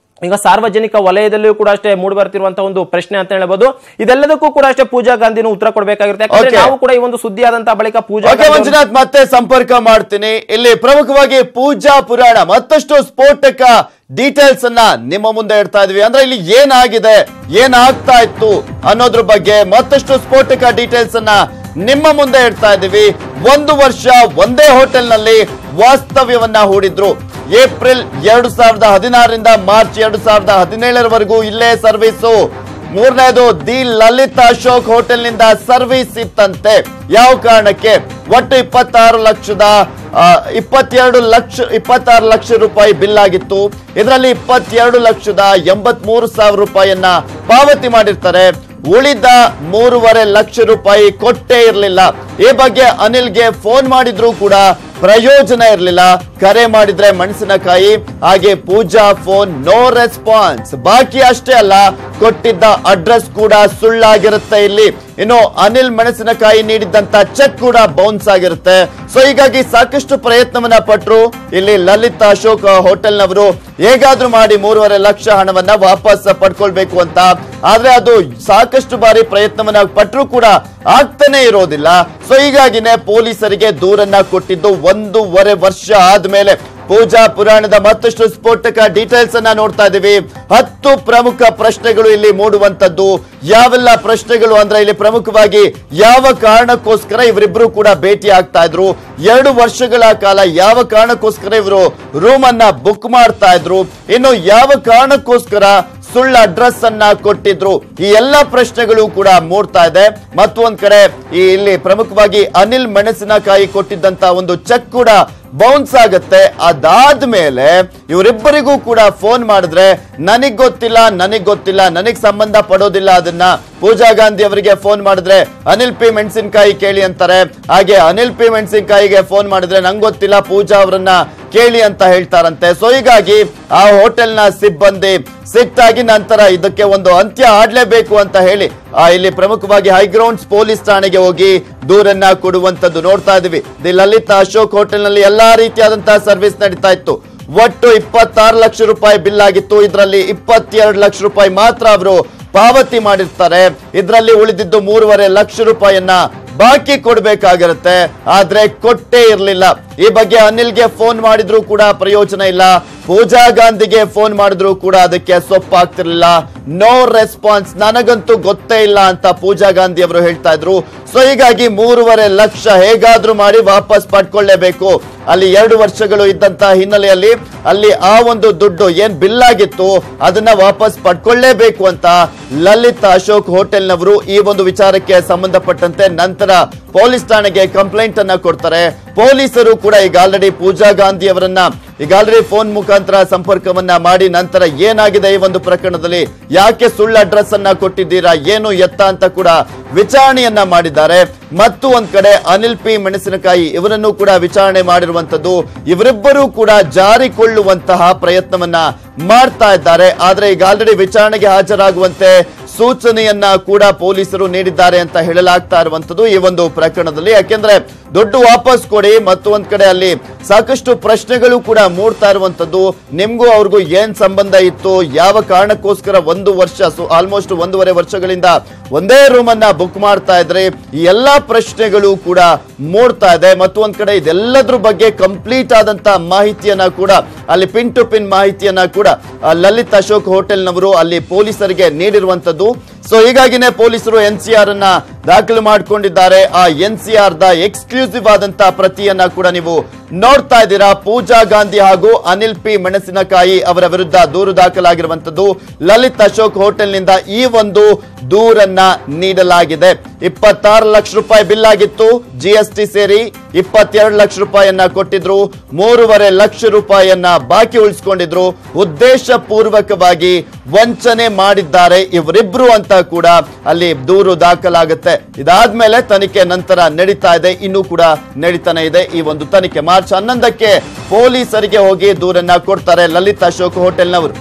ಈಗ ಸಾರ್ವಜನಿಕ ವಲಯದಲ್ಲಿಯೂ ಕೂಡ ಅಷ್ಟೇ ಮೂಡಿ ಬರ್ತಿರುವಂತಹ ಒಂದು ಪ್ರಶ್ನೆ ಅಂತ ಹೇಳಬಹುದು. ಇದೆಲ್ಲದಕ್ಕೂ ಕೂಡ ಅಷ್ಟೇ ಪೂಜಾ ಗಾಂಧಿನೂ ಉತ್ತರ ಕೊಡಬೇಕಾಗಿರುತ್ತೆ. ಯಾಕಂದ್ರೆ ನಾವು ಕೂಡ ಈ ಒಂದು ಸುದ್ದಿ ಆದಂತಹ ಬಳಿಕ ಮಂಜುನಾಥ್ ಮತ್ತೆ ಸಂಪರ್ಕ ಮಾಡ್ತೀನಿ. ಇಲ್ಲಿ ಪ್ರಮುಖವಾಗಿ ಪೂಜಾ ಪುರಾಣ ಮತ್ತಷ್ಟು ಸ್ಫೋಟಕ ಡೀಟೇಲ್ಸ್ ಅನ್ನ ನಿಮ್ಮ ಮುಂದೆ ಇಡ್ತಾ ಇದೀವಿ. ಅಂದ್ರೆ ಇಲ್ಲಿ ಏನಾಗಿದೆ, ಏನಾಗ್ತಾ ಇತ್ತು ಅನ್ನೋದ್ರ ಬಗ್ಗೆ ಮತ್ತಷ್ಟು ಸ್ಫೋಟಕ ಡೀಟೇಲ್ಸ್ ಅನ್ನ ನಿಮ್ಮ ಮುಂದೆ ಇಡ್ತಾ ಇದೀವಿ. 1 ವರ್ಷ ಒಂದೇ ಹೋಟೆಲ್ ನಲ್ಲಿ ವಾಸ್ತವ್ಯವನ್ನ ಹೂಡಿದ್ರು. ಏಪ್ರಿಲ್ 2016ರಿಂದ ಮಾರ್ಚ್ 2017ರವರೆಗೂ ಇಲ್ಲೇ ಸರ್ವಿಸು. 3ನೇದು ದಿ ಲಲಿತ್ ಅಶೋಕ್ ಹೋಟೆಲ್ ನಿಂದ ಸರ್ವಿಸ್ ಇತ್ತಂತೆ. ಯಾವ ಕಾರಣಕ್ಕೆ? ಒಟ್ಟು 26 ಲಕ್ಷ ರೂಪಾಯಿ ಬಿಲ್ ಆಗಿತ್ತು. ಇದರಲ್ಲಿ 22,83,000 ರೂಪಾಯಿಯನ್ನ ಪಾವತಿ ಮಾಡಿರ್ತಾರೆ. ಉಳಿದ 3.5 ಲಕ್ಷ ರೂಪಾಯಿ ಕೊಟ್ಟೇ ಇರಲಿಲ್ಲ. ಈ ಬಗ್ಗೆ ಅನಿಲ್ಗೆ ಫೋನ್ ಮಾಡಿದ್ರು ಕೂಡ ಪ್ರಯೋಜನ ಇರಲಿಲ್ಲ. ಕರೆ ಮಾಡಿದ್ರೆ ಮೆಣಸಿನಕಾಯಿ, ಹಾಗೆ ಪೂಜಾ ಫೋನ್ ನೋ ರೆಸ್ಪಾನ್ಸ್. ಬಾಕಿ ಅಷ್ಟೇ ಅಲ್ಲ, ಕೊಟ್ಟಿದ್ದ ಅಡ್ರೆಸ್ ಕೂಡ ಸುಳ್ಳಾಗಿರುತ್ತೆ ಇಲ್ಲಿ. ಇನ್ನು ಅನಿಲ್ ಮೆಣಸಿನಕಾಯಿ ನೀಡಿದ್ದಂತ ಚೆಕ್ ಕೂಡ ಬೌನ್ಸ್ ಆಗಿರುತ್ತೆ. ಸೊ ಹೀಗಾಗಿ ಸಾಕಷ್ಟು ಪ್ರಯತ್ನವನ್ನ ಪಟ್ರು ಇಲ್ಲಿ ಲಲಿತ್ ಅಶೋಕ್ ಹೋಟೆಲ್ ನವರು ಹೇಗಾದ್ರೂ ಮಾಡಿ 3.5 ಲಕ್ಷ ಹಣವನ್ನ ವಾಪಸ್ ಪಡ್ಕೊಳ್ಬೇಕು ಅಂತ. ಆದ್ರೆ ಅದು ಸಾಕಷ್ಟು ಬಾರಿ ಪ್ರಯತ್ನವನ್ನ ಪಟ್ರು ಕೂಡ ಆಗ್ತಾನೆ ಇರೋದಿಲ್ಲ. ಸೊ ಹೀಗಾಗಿನೇ ಪೊಲೀಸರಿಗೆ ದೂರನ್ನ ಕೊಟ್ಟಿದ್ದು 1.5 ವರ್ಷ ಆದ್ಮೇಲೆ ಪೂಜಾ ಪುರಾಣದ ಮತ್ತಷ್ಟು ಸ್ಫೋಟಕ ಡೀಟೇಲ್ಸ್ ಅನ್ನ ನೋಡ್ತಾ ಇದೀವಿ. 10 ಪ್ರಮುಖ ಪ್ರಶ್ನೆಗಳು ಇಲ್ಲಿ ಮೂಡುವಂತದ್ದು. ಯಾವೆಲ್ಲ ಪ್ರಶ್ನೆಗಳು ಅಂದ್ರೆ ಇಲ್ಲಿ ಪ್ರಮುಖವಾಗಿ ಯಾವ ಕಾರಣಕ್ಕೋಸ್ಕರ ಇವರಿಬ್ರು ಕೂಡ ಭೇಟಿ ಆಗ್ತಾ ಇದ್ರು, 2 ವರ್ಷಗಳ ಕಾಲ ಯಾವ ಕಾರಣಕ್ಕೋಸ್ಕರ ಇವರು ರೂಮ್ ಅನ್ನ ಬುಕ್ ಮಾಡ್ತಾ ಇದ್ರು, ಇನ್ನು ಯಾವ ಕಾರಣಕ್ಕೋಸ್ಕರ ಸುಳ್ಳು ಅಡ್ರೆಸ್ ಅನ್ನ ಕೊಟ್ಟಿದ್ರು, ಈ ಎಲ್ಲಾ ಪ್ರಶ್ನೆಗಳು ಕೂಡ ಮೂಡ್ತಾ ಇದೆ. ಮತ್ತೊಂದ್ ಕಡೆ ಇಲ್ಲಿ ಪ್ರಮುಖವಾಗಿ ಅನಿಲ್ ಮೆಣಸಿನಕಾಯಿ ಕೊಟ್ಟಿದ್ದಂತ ಒಂದು ಚೆಕ್ ಕೂಡ ಬೌನ್ಸ್ ಆಗುತ್ತೆ. ಅದಾದ್ಮೇಲೆ ಇವರಿಬ್ಬರಿಗೂ ಕೂಡ ಫೋನ್ ಮಾಡಿದ್ರೆ ನನಗ್ ಗೊತ್ತಿಲ್ಲ, ನನಗ್ ಸಂಬಂಧ ಪಡೋದಿಲ್ಲ, ಅದನ್ನ ಪೂಜಾ ಗಾಂಧಿ ಅವರಿಗೆ ಫೋನ್ ಮಾಡಿದ್ರೆ ಅನಿಲ್ ಪಿ ಮೆಣಸಿನಕಾಯಿ ಕೇಳಿ ಅಂತಾರೆ. ಹಾಗೆ ಅನಿಲ್ ಪಿ ಮೆಣಸಿನಕಾಯಿಗೆ ಫೋನ್ ಮಾಡಿದ್ರೆ ನಂಗೆ ಗೊತ್ತಿಲ್ಲ, ಪೂಜಾ ಅವರನ್ನ ಕೇಳಿ ಅಂತ ಹೇಳ್ತಾರಂತೆ. ಸೊ ಹೀಗಾಗಿ ಆ ಹೋಟೆಲ್ನ ಸಿಬ್ಬಂದಿ ಸಿಟ್ಟಾಗಿ ನಂತರ ಇದಕ್ಕೆ ಒಂದು ಅಂತ್ಯ ಆಡ್ಲೇಬೇಕು ಅಂತ ಹೇಳಿ ಇಲ್ಲಿ ಪ್ರಮುಖವಾಗಿ ಹೈಗ್ರೌಂಡ್ಸ್ ಪೊಲೀಸ್ ಠಾಣೆಗೆ ಹೋಗಿ ದೂರನ್ನ ಕೊಡುವಂತದ್ದು ನೋಡ್ತಾ ಇದೀವಿ. ದಿ ಲಲಿತ್ ಅಶೋಕ್ ಹೋಟೆಲ್ ನಲ್ಲಿ ಎಲ್ಲಾ ರೀತಿಯಾದಂತಹ ಸರ್ವಿಸ್ ನಡೀತಾ ಇತ್ತು. ಒಟ್ಟು 26 ಲಕ್ಷ ರೂಪಾಯಿ ಬಿಲ್ ಆಗಿತ್ತು. ಇದರಲ್ಲಿ 22 ಲಕ್ಷ ರೂಪಾಯಿ ಮಾತ್ರ ಅವರು ಪಾವತಿ ಮಾಡಿರ್ತಾರೆ. ಇದರಲ್ಲಿ ಉಳಿದಿದ್ದು 3.5 ಲಕ್ಷ ರೂಪಾಯಿಯನ್ನ ಬಾಕಿ ಕೊಡ್ಬೇಕಾಗಿರುತ್ತೆ. ಆದ್ರೆ ಕೊಟ್ಟೇ ಇರ್ಲಿಲ್ಲ. ಈ ಬಗ್ಗೆ ಅನಿಲ್ಗೆ ಫೋನ್ ಮಾಡಿದ್ರು ಕೂಡ ಪ್ರಯೋಜನ ಇಲ್ಲ, ಪೂಜಾ ಗಾಂಧಿಗೆ ಫೋನ್ ಮಾಡಿದ್ರು ಕೂಡ ಅದಕ್ಕೆ ಸೊಪ್ಪಾಗ್ತಿರ್ಲಿಲ್ಲ. ನೋ ರೆಸ್ಪಾನ್ಸ್, ನನಗಂತೂ ಗೊತ್ತೇ ಇಲ್ಲ ಅಂತ ಪೂಜಾ ಗಾಂಧಿ ಅವರು ಹೇಳ್ತಾ ಇದ್ರು. ಸೊ ಹೀಗಾಗಿ 3.5 ಲಕ್ಷ ಹೇಗಾದ್ರೂ ಮಾಡಿ ವಾಪಸ್ ಪಡ್ಕೊಳ್ಳೇಬೇಕು. ಅಲ್ಲಿ 2 ವರ್ಷಗಳು ಇದ್ದಂತ ಹಿನ್ನೆಲೆಯಲ್ಲಿ ಅಲ್ಲಿ ಆ ಒಂದು ದುಡ್ಡು ಏನ್ ಬಿಲ್ ಆಗಿತ್ತು ಅದನ್ನ ವಾಪಸ್ ಪಡ್ಕೊಳ್ಳೇಬೇಕು ಅಂತ ಲಲಿತ್ ಅಶೋಕ್ ಹೋಟೆಲ್ನವರು ಈ ಒಂದು ವಿಚಾರಕ್ಕೆ ಸಂಬಂಧಪಟ್ಟಂತೆ ನಂತರ ಪೊಲೀಸ್ ಠಾಣೆಗೆ ಕಂಪ್ಲೇಂಟ್ ಅನ್ನ ಕೊಡ್ತಾರೆ. ಪೊಲೀಸರು ಕೂಡ ಈಗ ಆಲ್ರೆಡಿ ಪೂಜಾ ಗಾಂಧಿ ಅವರನ್ನ ಈಗ ಆಲ್ರೆಡಿ ಫೋನ್ ಮುಖಾಂತರ ಸಂಪರ್ಕವನ್ನ ಮಾಡಿ ನಂತರ ಏನಾಗಿದೆ ಈ ಒಂದು ಪ್ರಕರಣದಲ್ಲಿ, ಯಾಕೆ ಸುಳ್ಳು ಅಡ್ರೆಸ್ ಅನ್ನ ಕೊಟ್ಟಿದ್ದೀರಾ, ಏನು ಎತ್ತ ಅಂತ ಕೂಡ ವಿಚಾರಣೆಯನ್ನ ಮಾಡಿದ್ದಾರೆ. ಮತ್ತು ಒಂದ್ ಕಡೆ ಅನಿಲ್ ಪಿ ಮೆಣಸಿನಕಾಯಿ ಇವರನ್ನು ಕೂಡ ವಿಚಾರಣೆ ಮಾಡಿರುವಂತದ್ದು. ಇವರಿಬ್ಬರು ಕೂಡ ಜಾರಿಕೊಳ್ಳುವಂತಹ ಪ್ರಯತ್ನವನ್ನ ಮಾಡ್ತಾ ಇದ್ದಾರೆ. ಆದ್ರೆ ಈಗ ಆಲ್ರೆಡಿ ವಿಚಾರಣೆಗೆ ಹಾಜರಾಗುವಂತೆ ಸೂಚನೆಯನ್ನ ಕೂಡ ಪೊಲೀಸರು ನೀಡಿದ್ದಾರೆ ಅಂತ ಹೇಳಲಾಗ್ತಾ ಇರುವಂತದ್ದು ಈ ಒಂದು ಪ್ರಕರಣದಲ್ಲಿ. ಯಾಕೆಂದ್ರೆ ದುಡ್ಡು ವಾಪಸ್ ಕೊಡಿ, ಮತ್ತು ಒಂದ್ ಕಡೆ ಅಲ್ಲಿ ಸಾಕಷ್ಟು ಪ್ರಶ್ನೆಗಳು ಕೂಡ ಮೂಡ್ತಾ ಇರುವಂತದ್ದು. ನಿಮ್ಗೂ ಅವ್ರಿಗೂ ಏನ್ ಸಂಬಂಧ ಇತ್ತು, ಯಾವ ಕಾರಣಕ್ಕೋಸ್ಕರ 1 ವರ್ಷ ಆಲ್ಮೋಸ್ಟ್ 1.5 ವರ್ಷಗಳಿಂದ ಒಂದೇ ರೂಮ್ ಅನ್ನ ಬುಕ್ ಮಾಡ್ತಾ ಇದ್ರೆ, ಈ ಎಲ್ಲಾ ಪ್ರಶ್ನೆಗಳು ಕೂಡ ಮೂಡ್ತಾ ಇದೆ. ಮತ್ತು ಒಂದ್ ಕಡೆ ಇದೆಲ್ಲದ್ರ ಬಗ್ಗೆ ಕಂಪ್ಲೀಟ್ ಆದಂತ ಮಾಹಿತಿಯನ್ನ ಕೂಡ ಅಲ್ಲಿ ಪಿನ್ ಟು ಪಿನ್ ಮಾಹಿತಿಯನ್ನ ಕೂಡ ಲಲಿತ್ ಅಶೋಕ್ ಹೋಟೆಲ್ನವರು ಅಲ್ಲಿ ಪೊಲೀಸರಿಗೆ ನೀಡಿರುವಂತದ್ದು. ಸೊ ಹೀಗಾಗಿನೇ ಪೊಲೀಸರು NCR ಅನ್ನ ದಾಖಲು ಮಾಡಿಕೊಂಡಿದ್ದಾರೆ. ಆ NCR ದ ಎಕ್ಸ್ಕ್ಲೂಸಿವ್ ಆದಂತ ಪ್ರತಿಯನ್ನ ಕೂಡ ನೀವು ನೋಡ್ತಾ ಇದ್ದೀರಾ. ಪೂಜಾ ಗಾಂಧಿ ಹಾಗೂ ಅನಿಲ್ ಪಿ ಮೆಣಸಿನಕಾಯಿ ಅವರ ವಿರುದ್ಧ ದೂರು ದಾಖಲಾಗಿರುವಂತದ್ದು. ಲಲಿತ್ ಅಶೋಕ್ ಹೋಟೆಲ್ನಿಂದ ಈ ಒಂದು ದೂರನ್ನ ನೀಡಲಾಗಿದೆ. 26 ಲಕ್ಷ ರೂಪಾಯಿ ಬಿಲ್ ಆಗಿತ್ತು, GST ಸೇರಿ 22 ಲಕ್ಷ ರೂಪಾಯಿಯನ್ನ ಕೊಟ್ಟಿದ್ರು, 3.5 ಲಕ್ಷ ರೂಪಾಯಿಯನ್ನ ಬಾಕಿ ಉಳಿಸಿಕೊಂಡಿದ್ರು. ಉದ್ದೇಶ ಪೂರ್ವಕವಾಗಿ ವಂಚನೆ ಮಾಡಿದ್ದಾರೆ ಇವರಿಬ್ರು ಅಂತ ಕೂಡ ಅಲ್ಲಿ ದೂರು ದಾಖಲಾಗುತ್ತೆ. ಇದಾದ್ಮೇಲೆ ತನಿಖೆ ನಂತರ ನಡೀತಾ ಇದೆ, ಇನ್ನೂ ಕೂಡ ನಡೀತಾನೆ ಇದೆ ಈ ಒಂದು ತನಿಖೆ. ಮಾರ್ಚ್ 11ಕ್ಕೆ ಪೊಲೀಸರಿಗೆ ಹೋಗಿ ದೂರನ್ನ ಕೊಡ್ತಾರೆ ಲಲಿತ್ ಅಶೋಕ್ ಹೋಟೆಲ್ನವರು.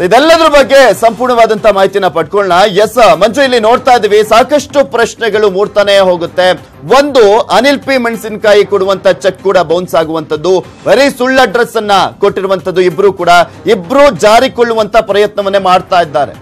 ಇದೆಲ್ಲದ್ರ ಬಗ್ಗೆ ಸಂಪೂರ್ಣವಾದಂತ ಮಾಹಿತಿನ ಪಡ್ಕೊಳ್ಳೋಣ. ಎಸ್ ಮಂಜು, ಇಲ್ಲಿ ನೋಡ್ತಾ ಇದೀವಿ ಸಾಕಷ್ಟು ಪ್ರಶ್ನೆಗಳು ಮೂಡ್ತಾನೆ ಹೋಗುತ್ತೆ. ಒಂದು, ಅನಿಲ್ ಪಿ ಮೆಣಸಿನಕಾಯಿ ಕೊಡುವಂತ ಚೆಕ್ ಕೂಡ ಬೌನ್ಸ್ ಆಗುವಂತದ್ದು, ಬರೀ ಸುಳ್ಳು ಅಡ್ರೆಸ್ ಅನ್ನ ಕೊಟ್ಟಿರುವಂತದ್ದು. ಇಬ್ರು ಜಾರಿಕೊಳ್ಳುವಂತ ಪ್ರಯತ್ನವನ್ನೇ ಮಾಡ್ತಾ ಇದ್ದಾರೆ.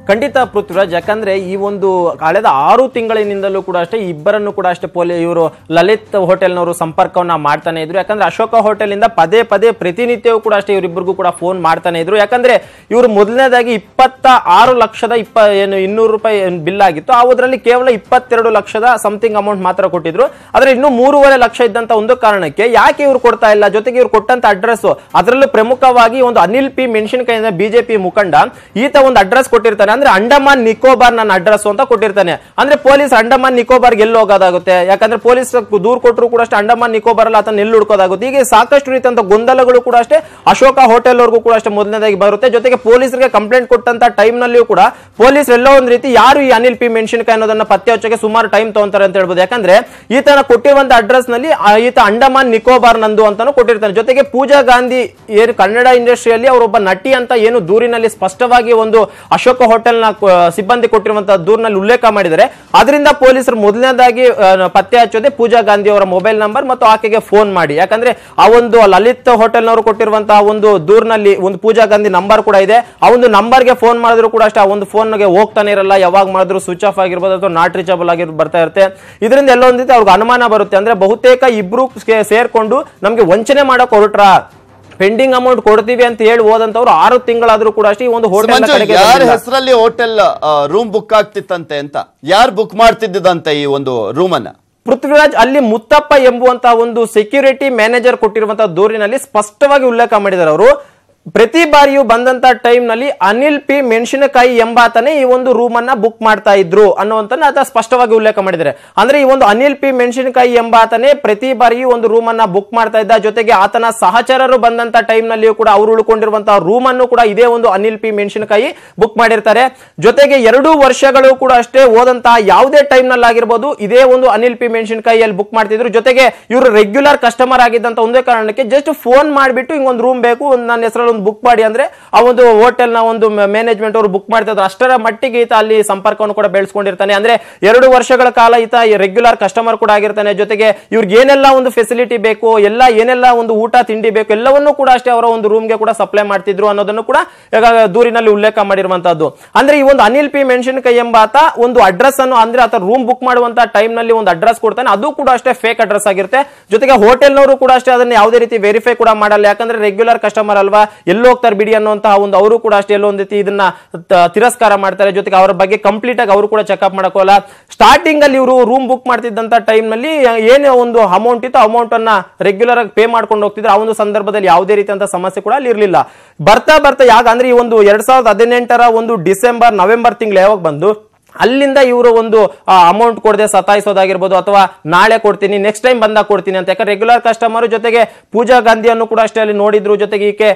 ಖಂಡಿತ ಪೃಥ್ವಿರಾಜ್, ಯಾಕಂದ್ರೆ ಈ ಒಂದು ಕಳೆದ 6 ತಿಂಗಳಿನಿಂದಲೂ ಕೂಡ ಅಷ್ಟೇ ಇಬ್ಬರನ್ನು ಕೂಡ ಅಷ್ಟೇ ಇವರು ಲಲಿತ್ ಹೋಟೆಲ್ನವರು ಸಂಪರ್ಕವನ್ನ ಮಾಡ್ತಾನೆ ಇದ್ರು. ಯಾಕಂದ್ರೆ ಅಶೋಕ ಹೋಟೆಲ್ ಇಂದ ಪದೇ ಪ್ರತಿನಿತ್ಯವೂ ಕೂಡ ಅಷ್ಟೇ ಇವರಿಬ್ಬರಿಗೂ ಕೂಡ ಫೋನ್ ಮಾಡ್ತಾನೆ ಇದ್ರು. ಯಾಕಂದ್ರೆ ಇವರು ಮೊದಲನೇದಾಗಿ 26 ಲಕ್ಷದ 200 ರೂಪಾಯಿ ಬಿಲ್ ಆಗಿತ್ತು, ಅದರಲ್ಲಿ ಕೇವಲ 22 ಲಕ್ಷದ ಸಮಥಿಂಗ್ ಅಮೌಂಟ್ ಮಾತ್ರ ಕೊಟ್ಟಿದ್ರು. ಆದ್ರೆ ಇನ್ನು 3.5 ಲಕ್ಷ ಇದ್ದಂತ ಒಂದು ಕಾರಣಕ್ಕೆ ಯಾಕೆ ಇವರು ಕೊಡ್ತಾ ಇಲ್ಲ, ಜೊತೆಗೆ ಇವರು ಕೊಟ್ಟಂತ ಅಡ್ರೆಸ್ ಅದರಲ್ಲೂ ಪ್ರಮುಖವಾಗಿ ಒಂದು ಅನಿಲ್ ಪಿ ಮೆಣಸಿನಕಾಯಿ ಬಿಜೆಪಿ ಮುಖಂಡ ಈತ ಒಂದು ಅಡ್ರೆಸ್ ಕೊಟ್ಟಿರ್ತಾನೆ. ಅಂದ್ರೆ ಅಂಡಮಾನ್ ನಿಕೋಬಾರ್ ನನ್ನ ಅಡ್ರೆಸ್ ಅಂತ ಕೊಟ್ಟಿರ್ತಾನೆ. ಅಂದ್ರೆ ಪೊಲೀಸ್ ಅಂಡಮಾನ್ ನಿಕೋಬಾರ್ ಎಲ್ಲಿ ಹೋಗೋದಾಗುತ್ತೆ, ಯಾಕಂದ್ರೆ ಪೊಲೀಸ್ ದೂರ್ ಕೊಟ್ಟರು ಕೂಡ ಅಷ್ಟೇ ಅಂಡಮಾನ್ ನಿಕೋಬಾರ್ ಅಲ್ಲ ಆತನ ಎಲ್ಲಿ ಹುಡ್ಕೋದಾಗುತ್ತೆ. ಹೀಗೆ ಸಾಕಷ್ಟು ರೀತಿಯಂತ ಗೊಂದಲಗಳು ಕೂಡ ಅಷ್ಟೇ ಅಶೋಕ ಹೋಟೆಲ್ ಅವ್ರಿಗೂ ಕೂಡ ಅಷ್ಟೇ ಮೊದಲನೇದಾಗಿ ಬರುತ್ತೆ. ಜೊತೆಗೆ ಪೊಲೀಸರಿಗೆ ಕಂಪ್ಲೇಂಟ್ ಕೊಟ್ಟಂತ ಟೈಮ್ ನಲ್ಲಿಯೂ ಕೂಡ ಪೊಲೀಸ್ ಎಲ್ಲೋ ಒಂದ್ ರೀತಿ ಯಾರು ಈ ಅನಿಲ್ ಪಿ ಮೆಣಸಿನಕಾಯಿ ಅನ್ನೋದನ್ನ ಪತ್ತೆ ಹಚ್ಚಕ್ಕೆ ಸುಮಾರು ಟೈಮ್ ತಗೊಂತಾರೆ ಅಂತ ಹೇಳ್ಬೋದು. ಯಾಕಂದ್ರೆ ಈತನ ಕೊಟ್ಟಿರುವಂತ ಅಡ್ರೆಸ್ ನಲ್ಲಿ ಈತ ಅಂಡಮಾನ್ ನಿಕೋಬಾರ್ ನಂದು ಅಂತಾನು ಕೊಟ್ಟಿರ್ತಾನೆ. ಜೊತೆಗೆ ಪೂಜಾ ಗಾಂಧಿ ಏನು ಕನ್ನಡ ಇಂಡಸ್ಟ್ರಿಯಲ್ಲಿ ಅವರೊಬ್ಬ ನಟಿ ಅಂತ ಏನು ದೂರಿನಲ್ಲಿ ಸ್ಪಷ್ಟವಾಗಿ ಒಂದು ಅಶೋಕ ಹೋಟೆಲ್ ಹೋಟೆಲ್ ನ ಸಿಬ್ಬಂದಿ ಕೊಟ್ಟಿರುವಂತಹ ದೂರಿನಲ್ಲಿ ಉಲ್ಲೇಖ ಮಾಡಿದರೆ ಅದರಿಂದ ಪೊಲೀಸರು ಮೊದಲನೇದಾಗಿ ಪತ್ತೆ ಹಚ್ಚೋದೆ ಪೂಜಾ ಗಾಂಧಿ ಅವರ ಮೊಬೈಲ್ ನಂಬರ್ ಮತ್ತು ಆಕೆಗೆ ಫೋನ್ ಮಾಡಿ. ಯಾಕಂದ್ರೆ ಆ ಒಂದು ಲಲಿತ್ ಹೋಟೆಲ್ ನವರು ಕೊಟ್ಟಿರುವಂತಹ ಒಂದು ದೂರಿನಲ್ಲಿ ಒಂದು ಪೂಜಾ ಗಾಂಧಿ ನಂಬರ್ ಕೂಡ ಇದೆ. ಆ ಒಂದು ನಂಬರ್ಗೆ ಫೋನ್ ಮಾಡಿದ್ರು ಕೂಡ ಅಷ್ಟೇ ಆ ಒಂದು ಫೋನ್ಗೆ ಹೋಗ್ತಾನೆ ಇರಲ್ಲ, ಯಾವಾಗ ಮಾಡಿದ್ರು ಸ್ವಿಚ್ ಆಫ್ ಆಗಿರ್ಬೋದು ಅಥವಾ ನಾಟ್ ರೀಚಬಲ್ ಆಗಿ ಬರ್ತಾ ಇರುತ್ತೆ. ಇದರಿಂದ ಎಲ್ಲೊಂದ್ ರೀತಿ ಅವ್ರಿಗೆ ಅನುಮಾನ ಬರುತ್ತೆ. ಅಂದ್ರೆ ಬಹುತೇಕ ಇಬ್ರು ಸೇರ್ಕೊಂಡು ನಮ್ಗೆ ವಂಚನೆ ಮಾಡಕ್ ಹೊರಟ್ರ, ಪೆಂಡಿಂಗ್ ಅಮೌಂಟ್ ಕೊಡ್ತೀವಿ ಅಂತ ಹೇಳಿ ಹೋದಂತವ್ರು 6 ತಿಂಗಳಾದ್ರೂ ಕೂಡ ಅಷ್ಟೇ ಈ ಒಂದು ಹೋಟೆಲ್ ಯಾರ ಹೆಸರಲ್ಲಿ ಹೋಟೆಲ್ ರೂಮ್ ಬುಕ್ ಆಗ್ತಿತ್ತಂತೆ ಅಂತ, ಯಾರು ಬುಕ್ ಮಾಡ್ತಿದ್ದಂತೆ ಈ ಒಂದು ರೂಮ್ ಅನ್ನ? ಪೃಥ್ವಿರಾಜ್, ಅಲ್ಲಿ ಮುತ್ತಪ್ಪ ಎಂಬುವಂತಹ ಒಂದು ಸೆಕ್ಯೂರಿಟಿ ಮ್ಯಾನೇಜರ್ ಕೊಟ್ಟಿರುವಂತಹ ದೂರಿನಲ್ಲಿ ಸ್ಪಷ್ಟವಾಗಿ ಉಲ್ಲೇಖ ಮಾಡಿದ್ದಾರೆ. ಅವರು ಪ್ರತಿ ಬಾರಿಯೂ ಬಂದಂತ ಟೈಮ್ ನಲ್ಲಿ ಅನಿಲ್ ಪಿ ಮೆಣಸಿನಕಾಯಿ ಎಂಬಾತನೇ ಈ ಒಂದು ರೂಮ್ ಅನ್ನ ಬುಕ್ ಮಾಡ್ತಾ ಇದ್ರು ಅನ್ನುವಂತ ಸ್ಪಷ್ಟವಾಗಿ ಉಲ್ಲೇಖ ಮಾಡಿದ್ದಾರೆ. ಅಂದ್ರೆ ಈ ಒಂದು ಅನಿಲ್ ಪಿ ಮೆಣಸಿನಕಾಯಿ ಎಂಬಾತನೇ ಪ್ರತಿ ಬಾರಿಯೂ ಒಂದು ರೂಮ್ ಅನ್ನ ಬುಕ್ ಮಾಡ್ತಾ ಇದ್ದ. ಜೊತೆಗೆ ಆತನ ಸಹಚರರು ಬಂದಂತ ಟೈಮ್ ನಲ್ಲಿಯೂ ಕೂಡ ಅವರು ಉಳ್ಕೊಂಡಿರುವಂತಹ ರೂಮ್ ಅನ್ನು ಕೂಡ ಇದೇ ಒಂದು ಅನಿಲ್ ಪಿ ಮೆಣಸಿನಕಾಯಿ ಬುಕ್ ಮಾಡಿರ್ತಾರೆ. ಜೊತೆಗೆ 2 ವರ್ಷಗಳು ಕೂಡ ಅಷ್ಟೇ ಹೋದಂತಹ ಯಾವುದೇ ಟೈಮ್ ನಲ್ಲಿ ಆಗಿರ್ಬೋದು ಇದೇ ಒಂದು ಅನಿಲ್ ಪಿ ಮೆಣಸಿನಕಾಯಿ ಅಲ್ಲಿ ಬುಕ್ ಮಾಡ್ತಿದ್ರು. ಜೊತೆಗೆ ಇವರು ರೆಗ್ಯುಲರ್ ಕಸ್ಟಮರ್ ಆಗಿದ್ದಂತ ಒಂದೇ ಕಾರಣಕ್ಕೆ ಜಸ್ಟ್ ಫೋನ್ ಮಾಡಿಬಿಟ್ಟು ಹಿಂಗೊಂದು ರೂಮ್ ಬೇಕು, ನನ್ನ ಹೆಸರಲ್ಲಿ ಬುಕ್ ಮಾಡಿ ಅಂದ್ರೆ ಆ ಒಂದು ಹೋಟೆಲ್ ನ ಒಂದು ಮ್ಯಾನೇಜ್ಮೆಂಟ್ ಅವರು ಬುಕ್ ಮಾಡ್ತಾ ಇದ್ರು. ಅಷ್ಟರ ಮಟ್ಟಿಗೆ ಈತ ಅಲ್ಲಿ ಸಂಪರ್ಕವನ್ನು ಕೂಡ ಬೆಳೆಸ್ಕೊಂಡಿರ್ತಾನೆ. ಅಂದ್ರೆ 2 ವರ್ಷಗಳ ಕಾಲ ಈತ ರೆಗ್ಯುಲರ್ ಕಸ್ಟಮರ್ ಕೂಡ ಆಗಿರ್ತಾನೆ. ಜೊತೆಗೆ ಇವ್ರಿಗೆ ಏನೆಲ್ಲ ಒಂದು ಫೆಸಿಲಿಟಿ ಬೇಕು, ಏನೆಲ್ಲ ಒಂದು ಊಟ ತಿಂಡಿ ಬೇಕು ಎಲ್ಲವನ್ನೂ ಕೂಡ ಅಷ್ಟೇ ಅವರ ಒಂದು ರೂಮ್ಗೆ ಕೂಡ ಸಪ್ಲೈ ಮಾಡ್ತಿದ್ರು ಅನ್ನೋದನ್ನು ಕೂಡ ದೂರಿನಲ್ಲಿ ಉಲ್ಲೇಖ ಮಾಡಿರುವಂತದ್ದು. ಅಂದ್ರೆ ಈ ಒಂದು ಅನಿಲ್ ಪಿ ಮೆಣಸಿನಕಾಯಿ ಎಂಬಾತ ಒಂದು ಅಡ್ರೆಸ್ ಅನ್ನು, ಅಂದ್ರೆ ಆತ ರೂಮ್ ಬುಕ್ ಮಾಡುವಂತ ಟೈಮ್ ನಲ್ಲಿ ಒಂದು ಅಡ್ರೆಸ್ ಕೊಡ್ತಾನೆ, ಅದು ಕೂಡ ಅಷ್ಟೇ ಫೇಕ್ ಅಡ್ರೆಸ್ ಆಗಿರುತ್ತೆ. ಜೊತೆಗೆ ಹೋಟೆಲ್ನವರು ಕೂಡ ಅಷ್ಟೇ ಅದನ್ನ ಯಾವುದೇ ರೀತಿ ವೆರಿಫೈ ಕೂಡ ಮಾಡಲ್ಲ. ಯಾಕಂದ್ರೆ ರೆಗ್ಯುಲರ್ ಕಸ್ಟಮರ್ ಅಲ್ವಾ, ಎಲ್ಲೋ ಹೋಗ್ತಾರೆ ಬಿಡಿ ಅನ್ನುವಂತಹ ಒಂದು ಅವರು ಕೂಡ ಅಷ್ಟೇ ಎಲ್ಲೊಂದ್ ರೀತಿ ಇದನ್ನ ತಿರಸ್ಕಾರ ಮಾಡ್ತಾರೆ. ಜೊತೆಗೆ ಅವರ ಬಗ್ಗೆ ಕಂಪ್ಲೀಟ್ ಆಗಿ ಅವರು ಕೂಡ ಚೆಕ್ಅಪ್ ಮಾಡಕೋಲ್ಲ. ಸ್ಟಾರ್ಟಿಂಗ್ ಅಲ್ಲಿ ಇವರು ರೂಮ್ ಬುಕ್ ಮಾಡ್ತಿದ್ದಂತ ಟೈಮ್ ನಲ್ಲಿ ಏನೇ ಒಂದು ಅಮೌಂಟ್ ಇತ್ತು ಅಮೌಂಟ್ ಅನ್ನ ರೆಗ್ಯುಲರ್ ಆಗಿ ಪೇ ಮಾಡ್ಕೊಂಡು ಹೋಗ್ತಿದ್ರು. ಆ ಒಂದು ಸಂದರ್ಭದಲ್ಲಿ ಯಾವುದೇ ರೀತಿಯಂತ ಸಮಸ್ಯೆ ಕೂಡ ಅಲ್ಲಿ ಇರಲಿಲ್ಲ. ಬರ್ತಾ ಯಾಕ ಅಂದ್ರೆ ಈ ಒಂದು 2018ರ ಒಂದು ಡಿಸೆಂಬರ್ ನವೆಂಬರ್ ತಿಂಗಳು ಯಾವಾಗ ಬಂದು ಅಲ್ಲಿಂದ ಇವರು ಒಂದು ಅಮೌಂಟ್ ಕೊಡದೆ ಸತಾಯಿಸೋದಾಗಿರ್ಬೋದು ಅಥವಾ ನಾಳೆ ಕೊಡ್ತೀನಿ ನೆಕ್ಸ್ಟ್ ಟೈಮ್ ಬಂದಾಗ ಕೊಡ್ತೀನಿ ಅಂತ. ಯಾಕಂದ್ರೆ ರೆಗ್ಯುಲರ್ ಕಸ್ಟಮರ್. ಜೊತೆಗೆ ಪೂಜಾ ಗಾಂಧಿಯನ್ನು ಕೂಡ ಅಷ್ಟೇ ಅಲ್ಲಿ ನೋಡಿದ್ರು. ಜೊತೆಗೆ ಈಕೆ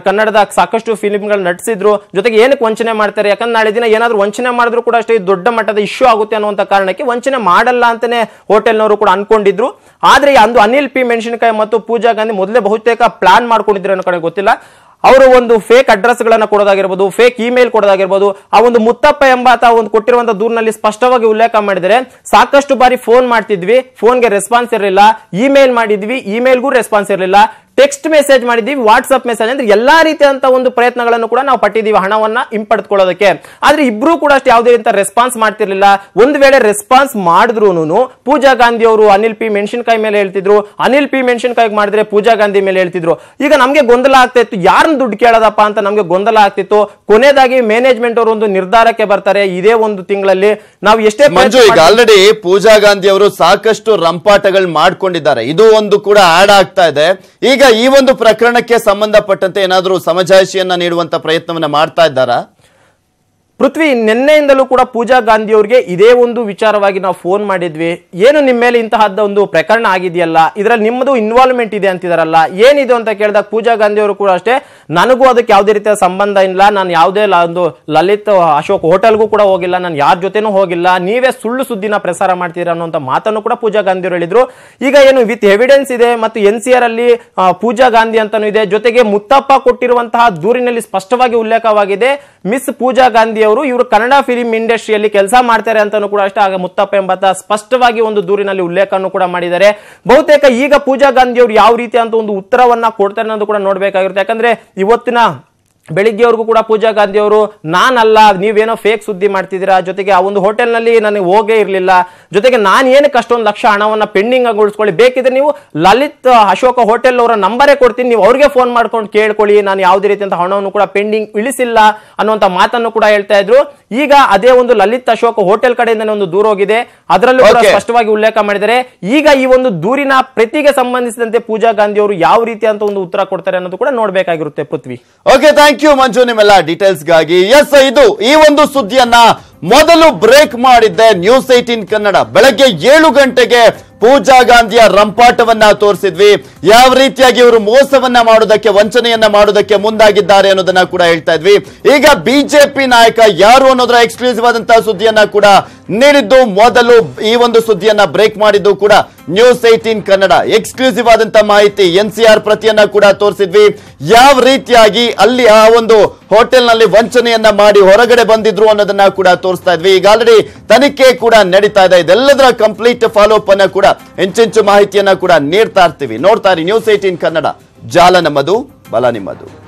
ಕನ್ನಡದ ಸಾಕಷ್ಟು ಫಿಲಿಮ್ಗಳು ನಟಿಸಿದ್ರು. ಜೊತೆಗೆ ಏನಕ್ಕೆ ವಂಚನೆ ಮಾಡ್ತಾರೆ, ಯಾಕಂದ್ರೆ ನಾಳೆ ದಿನ ಏನಾದ್ರು ವಂಚನೆ ಮಾಡಿದ್ರು ಕೂಡ ಅಷ್ಟೇ ದೊಡ್ಡ ಮಟ್ಟದ ಇಶ್ಯೂ ಆಗುತ್ತೆ ಅನ್ನುವಂತ ಕಾರಣಕ್ಕೆ ವಂಚನೆ ಮಾಡಲ್ಲ ಅಂತಾನೆ ಹೋಟೆಲ್ನವರು ಕೂಡ ಅನ್ಕೊಂಡಿದ್ರು. ಆದ್ರೆ ಅಂದು ಅನಿಲ್ ಪಿ ಮೆಣಸಿನಕಾಯಿ ಮತ್ತು ಪೂಜಾ ಗಾಂಧಿ ಮೊದಲೇ ಬಹುತೇಕ ಪ್ಲಾನ್ ಮಾಡ್ಕೊಂಡಿದ್ರು ಅನ್ನೋ ಕಡೆ ಗೊತ್ತಿಲ್ಲ. ಅವರು ಒಂದು ಫೇಕ್ ಅಡ್ರೆಸ್ ಗಳನ್ನ ಕೊಡೋದಾಗಿರ್ಬೋದು, ಫೇಕ್ ಇಮೇಲ್ ಕೊಡೋದಾಗಿರ್ಬೋದು. ಆ ಒಂದು ಮುತ್ತಪ್ಪ ಎಂಬಾತ ಒಂದು ಕೊಟ್ಟಿರುವಂತಹ ದೂರಿನಲ್ಲಿ ಸ್ಪಷ್ಟವಾಗಿ ಉಲ್ಲೇಖ ಮಾಡಿದರೆ ಸಾಕಷ್ಟು ಬಾರಿ ಫೋನ್ ಮಾಡ್ತಿದ್ವಿ, ಫೋನ್ಗೆ ರೆಸ್ಪಾನ್ಸ್ ಇರಲಿಲ್ಲ, ಇಮೇಲ್ ಮಾಡಿದ್ವಿ, ಇಮೇಲ್ಗೂ ರೆಸ್ಪಾನ್ಸ್ ಇರಲಿಲ್ಲ, ಟೆಕ್ಸ್ಟ್ ಮೆಸೇಜ್ ಮಾಡಿದೀವಿ, ವಾಟ್ಸ್ಆಪ್ ಮೆಸೇಜ್, ಅಂದ್ರೆ ಎಲ್ಲಾ ರೀತಿಯಂತ ಒಂದು ಪ್ರಯತ್ನಗಳನ್ನು ಕೂಡ ನಾವು ಪಟ್ಟಿದ್ದೀವಿ ಹಣವನ್ನ ಹಿಂಪಡೆದುಕೊಳ್ಳೋದಕ್ಕೆ. ಆದ್ರೆ ಇಬ್ರು ಕೂಡ ಅಷ್ಟೇ ಯಾವುದೇ ರೀತಿ ರೆಸ್ಪಾನ್ಸ್ ಮಾಡ್ತಿರ್ಲಿಲ್ಲ. ಒಂದು ವೇಳೆ ರೆಸ್ಪಾನ್ಸ್ ಮಾಡಿದ್ರು ಪೂಜಾ ಗಾಂಧಿ ಅವರು ಅನಿಲ್ ಪಿ ಮೆಣಸಿನಕಾಯಿ ಮೇಲೆ ಹೇಳ್ತಿದ್ರು, ಅನಿಲ್ ಪಿ ಮೆಣಸಿನಕಾಯಿ ಮಾಡಿದ್ರೆ ಪೂಜಾ ಗಾಂಧಿ ಮೇಲೆ ಹೇಳ್ತಿದ್ರು. ಈಗ ನಮ್ಗೆ ಗೊಂದಲ ಆಗ್ತಾ ಇತ್ತು, ಯಾರನ್ನ ದುಡ್ಡು ಕೇಳೋದಪ್ಪ ಅಂತ ನಮ್ಗೆ ಗೊಂದಲ ಆಗ್ತಿತ್ತು. ಕೊನೆಯದಾಗಿ ಮ್ಯಾನೇಜ್ಮೆಂಟ್ ಅವರು ಒಂದು ನಿರ್ಧಾರಕ್ಕೆ ಬರ್ತಾರೆ. ಇದೇ ಒಂದು ತಿಂಗಳಲ್ಲಿ ನಾವು ಎಷ್ಟೇ ಈಗ ಆಲ್ರೆಡಿ ಪೂಜಾ ಗಾಂಧಿ ಅವರು ಸಾಕಷ್ಟು ರಂಪಾಟಗಳು ಮಾಡ್ಕೊಂಡಿದ್ದಾರೆ, ಇದು ಒಂದು ಕೂಡ ಆಡ್ ಆಗ್ತಾ ಇದೆ. ಈಗ ಈ ಒಂದು ಪ್ರಕರಣಕ್ಕೆ ಸಂಬಂಧಪಟ್ಟಂತೆ ಏನಾದರೂ ಸಮಜಾಯಿಷಿಯನ್ನ ನೀಡುವಂತ ಪ್ರಯತ್ನವನ್ನ ಮಾಡ್ತಾ ಇದ್ದಾರಾ? ಪೃಥ್ವಿ, ನಿನ್ನೆಯಿಂದಲೂ ಕೂಡ ಪೂಜಾ ಗಾಂಧಿ ಅವರಿಗೆ ಇದೇ ಒಂದು ವಿಚಾರವಾಗಿ ನಾವು ಫೋನ್ ಮಾಡಿದ್ವಿ. ಏನು ನಿಮ್ಮ ಮೇಲೆ ಇಂತಹದ್ದ ಒಂದು ಪ್ರಕರಣ ಆಗಿದೆಯಲ್ಲ, ಇದರಲ್ಲಿ ನಿಮ್ಮದು ಇನ್ವಾಲ್ವ್ಮೆಂಟ್ ಇದೆ ಅಂತಿದಾರಲ್ಲ, ಏನಿದೆ ಅಂತ ಕೇಳಿದಾಗ ಪೂಜಾ ಗಾಂಧಿ ಅವರು ಕೂಡ ಅಷ್ಟೇ ನನಗೂ ಅದಕ್ಕೆ ಯಾವುದೇ ರೀತಿಯ ಸಂಬಂಧ ಇಲ್ಲ, ನಾನು ಯಾವುದೇ ಒಂದು ಲಲಿತ್ ಅಶೋಕ್ ಹೋಟೆಲ್ಗೂ ಕೂಡ ಹೋಗಿಲ್ಲ, ನಾನು ಯಾರ ಜೊತೆನೂ ಹೋಗಿಲ್ಲ, ನೀವೇ ಸುಳ್ಳು ಸುದ್ದಿನ ಪ್ರಸಾರ ಮಾಡ್ತೀರಾ ಅನ್ನುವಂತ ಮಾತನ್ನು ಕೂಡ ಪೂಜಾ ಗಾಂಧಿ ಅವರು ಹೇಳಿದ್ರು. ಈಗ ಏನು ವಿತ್ ಎವಿಡೆನ್ಸ್ ಇದೆ ಮತ್ತು NCR ಅಲ್ಲಿ ಪೂಜಾ ಗಾಂಧಿ ಅಂತಾನೂ ಇದೆ. ಜೊತೆಗೆ ಮುತ್ತಪ್ಪ ಕೊಟ್ಟಿರುವಂತಹ ದೂರಿನಲ್ಲಿ ಸ್ಪಷ್ಟವಾಗಿ ಉಲ್ಲೇಖವಾಗಿದೆ ಮಿಸ್ ಪೂಜಾ ಗಾಂಧಿ ಅವರು ಇವರು ಕನ್ನಡ ಫಿಲ್ಮ್ ಇಂಡಸ್ಟ್ರಿಯಲ್ಲಿ ಕೆಲಸ ಮಾಡ್ತಾರೆ ಅಂತಾನೂ ಕೂಡ ಅಷ್ಟೇ ಆಗ ಮುತ್ತಪ್ಪ ಎಂಬ ಸ್ಪಷ್ಟವಾಗಿ ಒಂದು ದೂರಿನಲ್ಲಿ ಉಲ್ಲೇಖವನ್ನು ಕೂಡ ಮಾಡಿದ್ದಾರೆ. ಬಹುತೇಕ ಈಗ ಪೂಜಾ ಗಾಂಧಿ ಅವರು ಯಾವ ರೀತಿ ಅಂತ ಒಂದು ಉತ್ತರವನ್ನ ಕೊಡ್ತಾರೆ ಅನ್ನೋದು ಕೂಡ ನೋಡ್ಬೇಕಾಗಿರುತ್ತೆ. ಯಾಕಂದ್ರೆ ಇವತ್ತಿನ ಬೆಳಿಗ್ಗೆವರೆಗೂ ಕೂಡ ಪೂಜಾ ಗಾಂಧಿ ಅವರು ನಾನಲ್ಲ, ನೀವೇನೋ ಫೇಕ್ ಸುದ್ದಿ ಮಾಡ್ತಿದ್ದೀರಾ, ಜೊತೆಗೆ ಆ ಒಂದು ಹೋಟೆಲ್ ನಲ್ಲಿ ನನಗೆ ಹೋಗೇ ಇರಲಿಲ್ಲ, ಜೊತೆಗೆ ನಾನು ಏನಕ್ಕೆ ಅಷ್ಟೊಂದು ಲಕ್ಷ ಹಣವನ್ನ ಪೆಂಡಿಂಗ್ ಆಗಿ ಉಳಿಸ್ಕೊಳ್ಳಿ, ಬೇಕಿದ್ರೆ ನೀವು ಲಲಿತ್ ಅಶೋಕ ಹೋಟೆಲ್ ಅವರ ನಂಬರೇ ಕೊಡ್ತೀನಿ, ನೀವು ಅವ್ರಿಗೆ ಫೋನ್ ಮಾಡ್ಕೊಂಡು ಕೇಳ್ಕೊಳ್ಳಿ, ನಾನು ಯಾವುದೇ ರೀತಿಯಂತ ಹಣವನ್ನು ಕೂಡ ಪೆಂಡಿಂಗ್ ಇಳಿಸಿಲ್ಲ ಅನ್ನುವಂತ ಮಾತನ್ನು ಕೂಡ ಹೇಳ್ತಾ ಇದ್ರು. ಈಗ ಅದೇ ಒಂದು ಲಲಿತ್ ಅಶೋಕ ಹೋಟೆಲ್ ಕಡೆಯಿಂದ ಒಂದು ದೂರ ಹೋಗಿದೆ, ಅದರಲ್ಲೂ ಕೂಡ ಸ್ಪಷ್ಟವಾಗಿ ಉಲ್ಲೇಖ ಮಾಡಿದ್ದಾರೆ. ಈಗ ಈ ಒಂದು ದೂರಿನ ಪ್ರತಿಗೆ ಸಂಬಂಧಿಸಿದಂತೆ ಪೂಜಾ ಗಾಂಧಿ ಅವರು ಯಾವ ರೀತಿ ಅಂತ ಒಂದು ಉತ್ತರ ಕೊಡ್ತಾರೆ ಅನ್ನೋದು ಕೂಡ ನೋಡ್ಬೇಕಾಗಿರುತ್ತೆ. ಪೃಥ್ವಿ, ಓಕೆ, ಥ್ಯಾಂಕ್ ಯು ಮಂಜು ನಿಮ್ಮೆಲ್ಲ ಡೀಟೇಲ್ಸ್ ಗಾಗಿ. ಎಸ್, ಇದು ಈ ಒಂದು ಸುದ್ದಿಯನ್ನ ಮೊದಲು ಬ್ರೇಕ್ ಮಾಡಿದ್ದೆ ನ್ಯೂಸ್ 18 ಕನ್ನಡ. ಬೆಳಗ್ಗೆ 7 ಗಂಟೆಗೆ ಪೂಜಾ ಗಾಂಧಿಯ ರಂಪಾಟವನ್ನ ತೋರಿಸಿದ್ವಿ, ಯಾವ ರೀತಿಯಾಗಿ ಇವರು ಮೋಸವನ್ನ ಮಾಡೋದಕ್ಕೆ, ವಂಚನೆಯನ್ನ ಮಾಡೋದಕ್ಕೆ ಮುಂದಾಗಿದ್ದಾರೆ ಅನ್ನೋದನ್ನ ಕೂಡ ಹೇಳ್ತಾ ಇದ್ವಿ. ಈಗ ಬಿಜೆಪಿ ನಾಯಕ ಯಾರು ಅನ್ನೋದರ ಎಕ್ಸ್ಕ್ಲೂಸಿವ್ ಆದಂತಹ ಸುದ್ದಿಯನ್ನ ಕೂಡ ನೀಡಿದ್ದು. ಮೊದಲು ಈ ಒಂದು ಸುದ್ದಿಯನ್ನ ಬ್ರೇಕ್ ಮಾಡಿದ್ದು ಕೂಡ ನ್ಯೂಸ್ 18 ಕನ್ನಡ. ಎಕ್ಸ್ಕ್ಲೂಸಿವ್ ಆದಂತಹ ಮಾಹಿತಿ, NCR ಪ್ರತಿಯನ್ನ ಕೂಡ ತೋರಿಸಿದ್ವಿ. ಯಾವ ರೀತಿಯಾಗಿ ಅಲ್ಲಿ ಆ ಒಂದು ಹೋಟೆಲ್ ನಲ್ಲಿ ವಂಚನೆಯನ್ನ ಮಾಡಿ ಹೊರಗಡೆ ಬಂದಿದ್ರು ಅನ್ನೋದನ್ನ ಕೂಡ ತೋರಿಸ್ತಾ ಇದ್ವಿ. ಈಗ ಆಲ್ರೆಡಿ ತನಿಖೆ ಕೂಡ ನಡೀತಾ ಇದೆ. ಇದೆಲ್ಲದರ ಕಂಪ್ಲೀಟ್ ಫಾಲೋ ಅಪ್ ಅನ್ನ ಕೂಡ ಇಂಚಿಂಚು ಮಾಹಿತಿಯನ್ನ ಕೂಡ ನೀಡ್ತಾ ಇರ್ತೀವಿ. ನೋಡ್ತಾ ಇರಿ ನ್ಯೂಸ್ 18 ಕನ್ನಡ. ಜಾಲ ನಮ್ಮದು, ಬಲ ನಿಮ್ಮದು.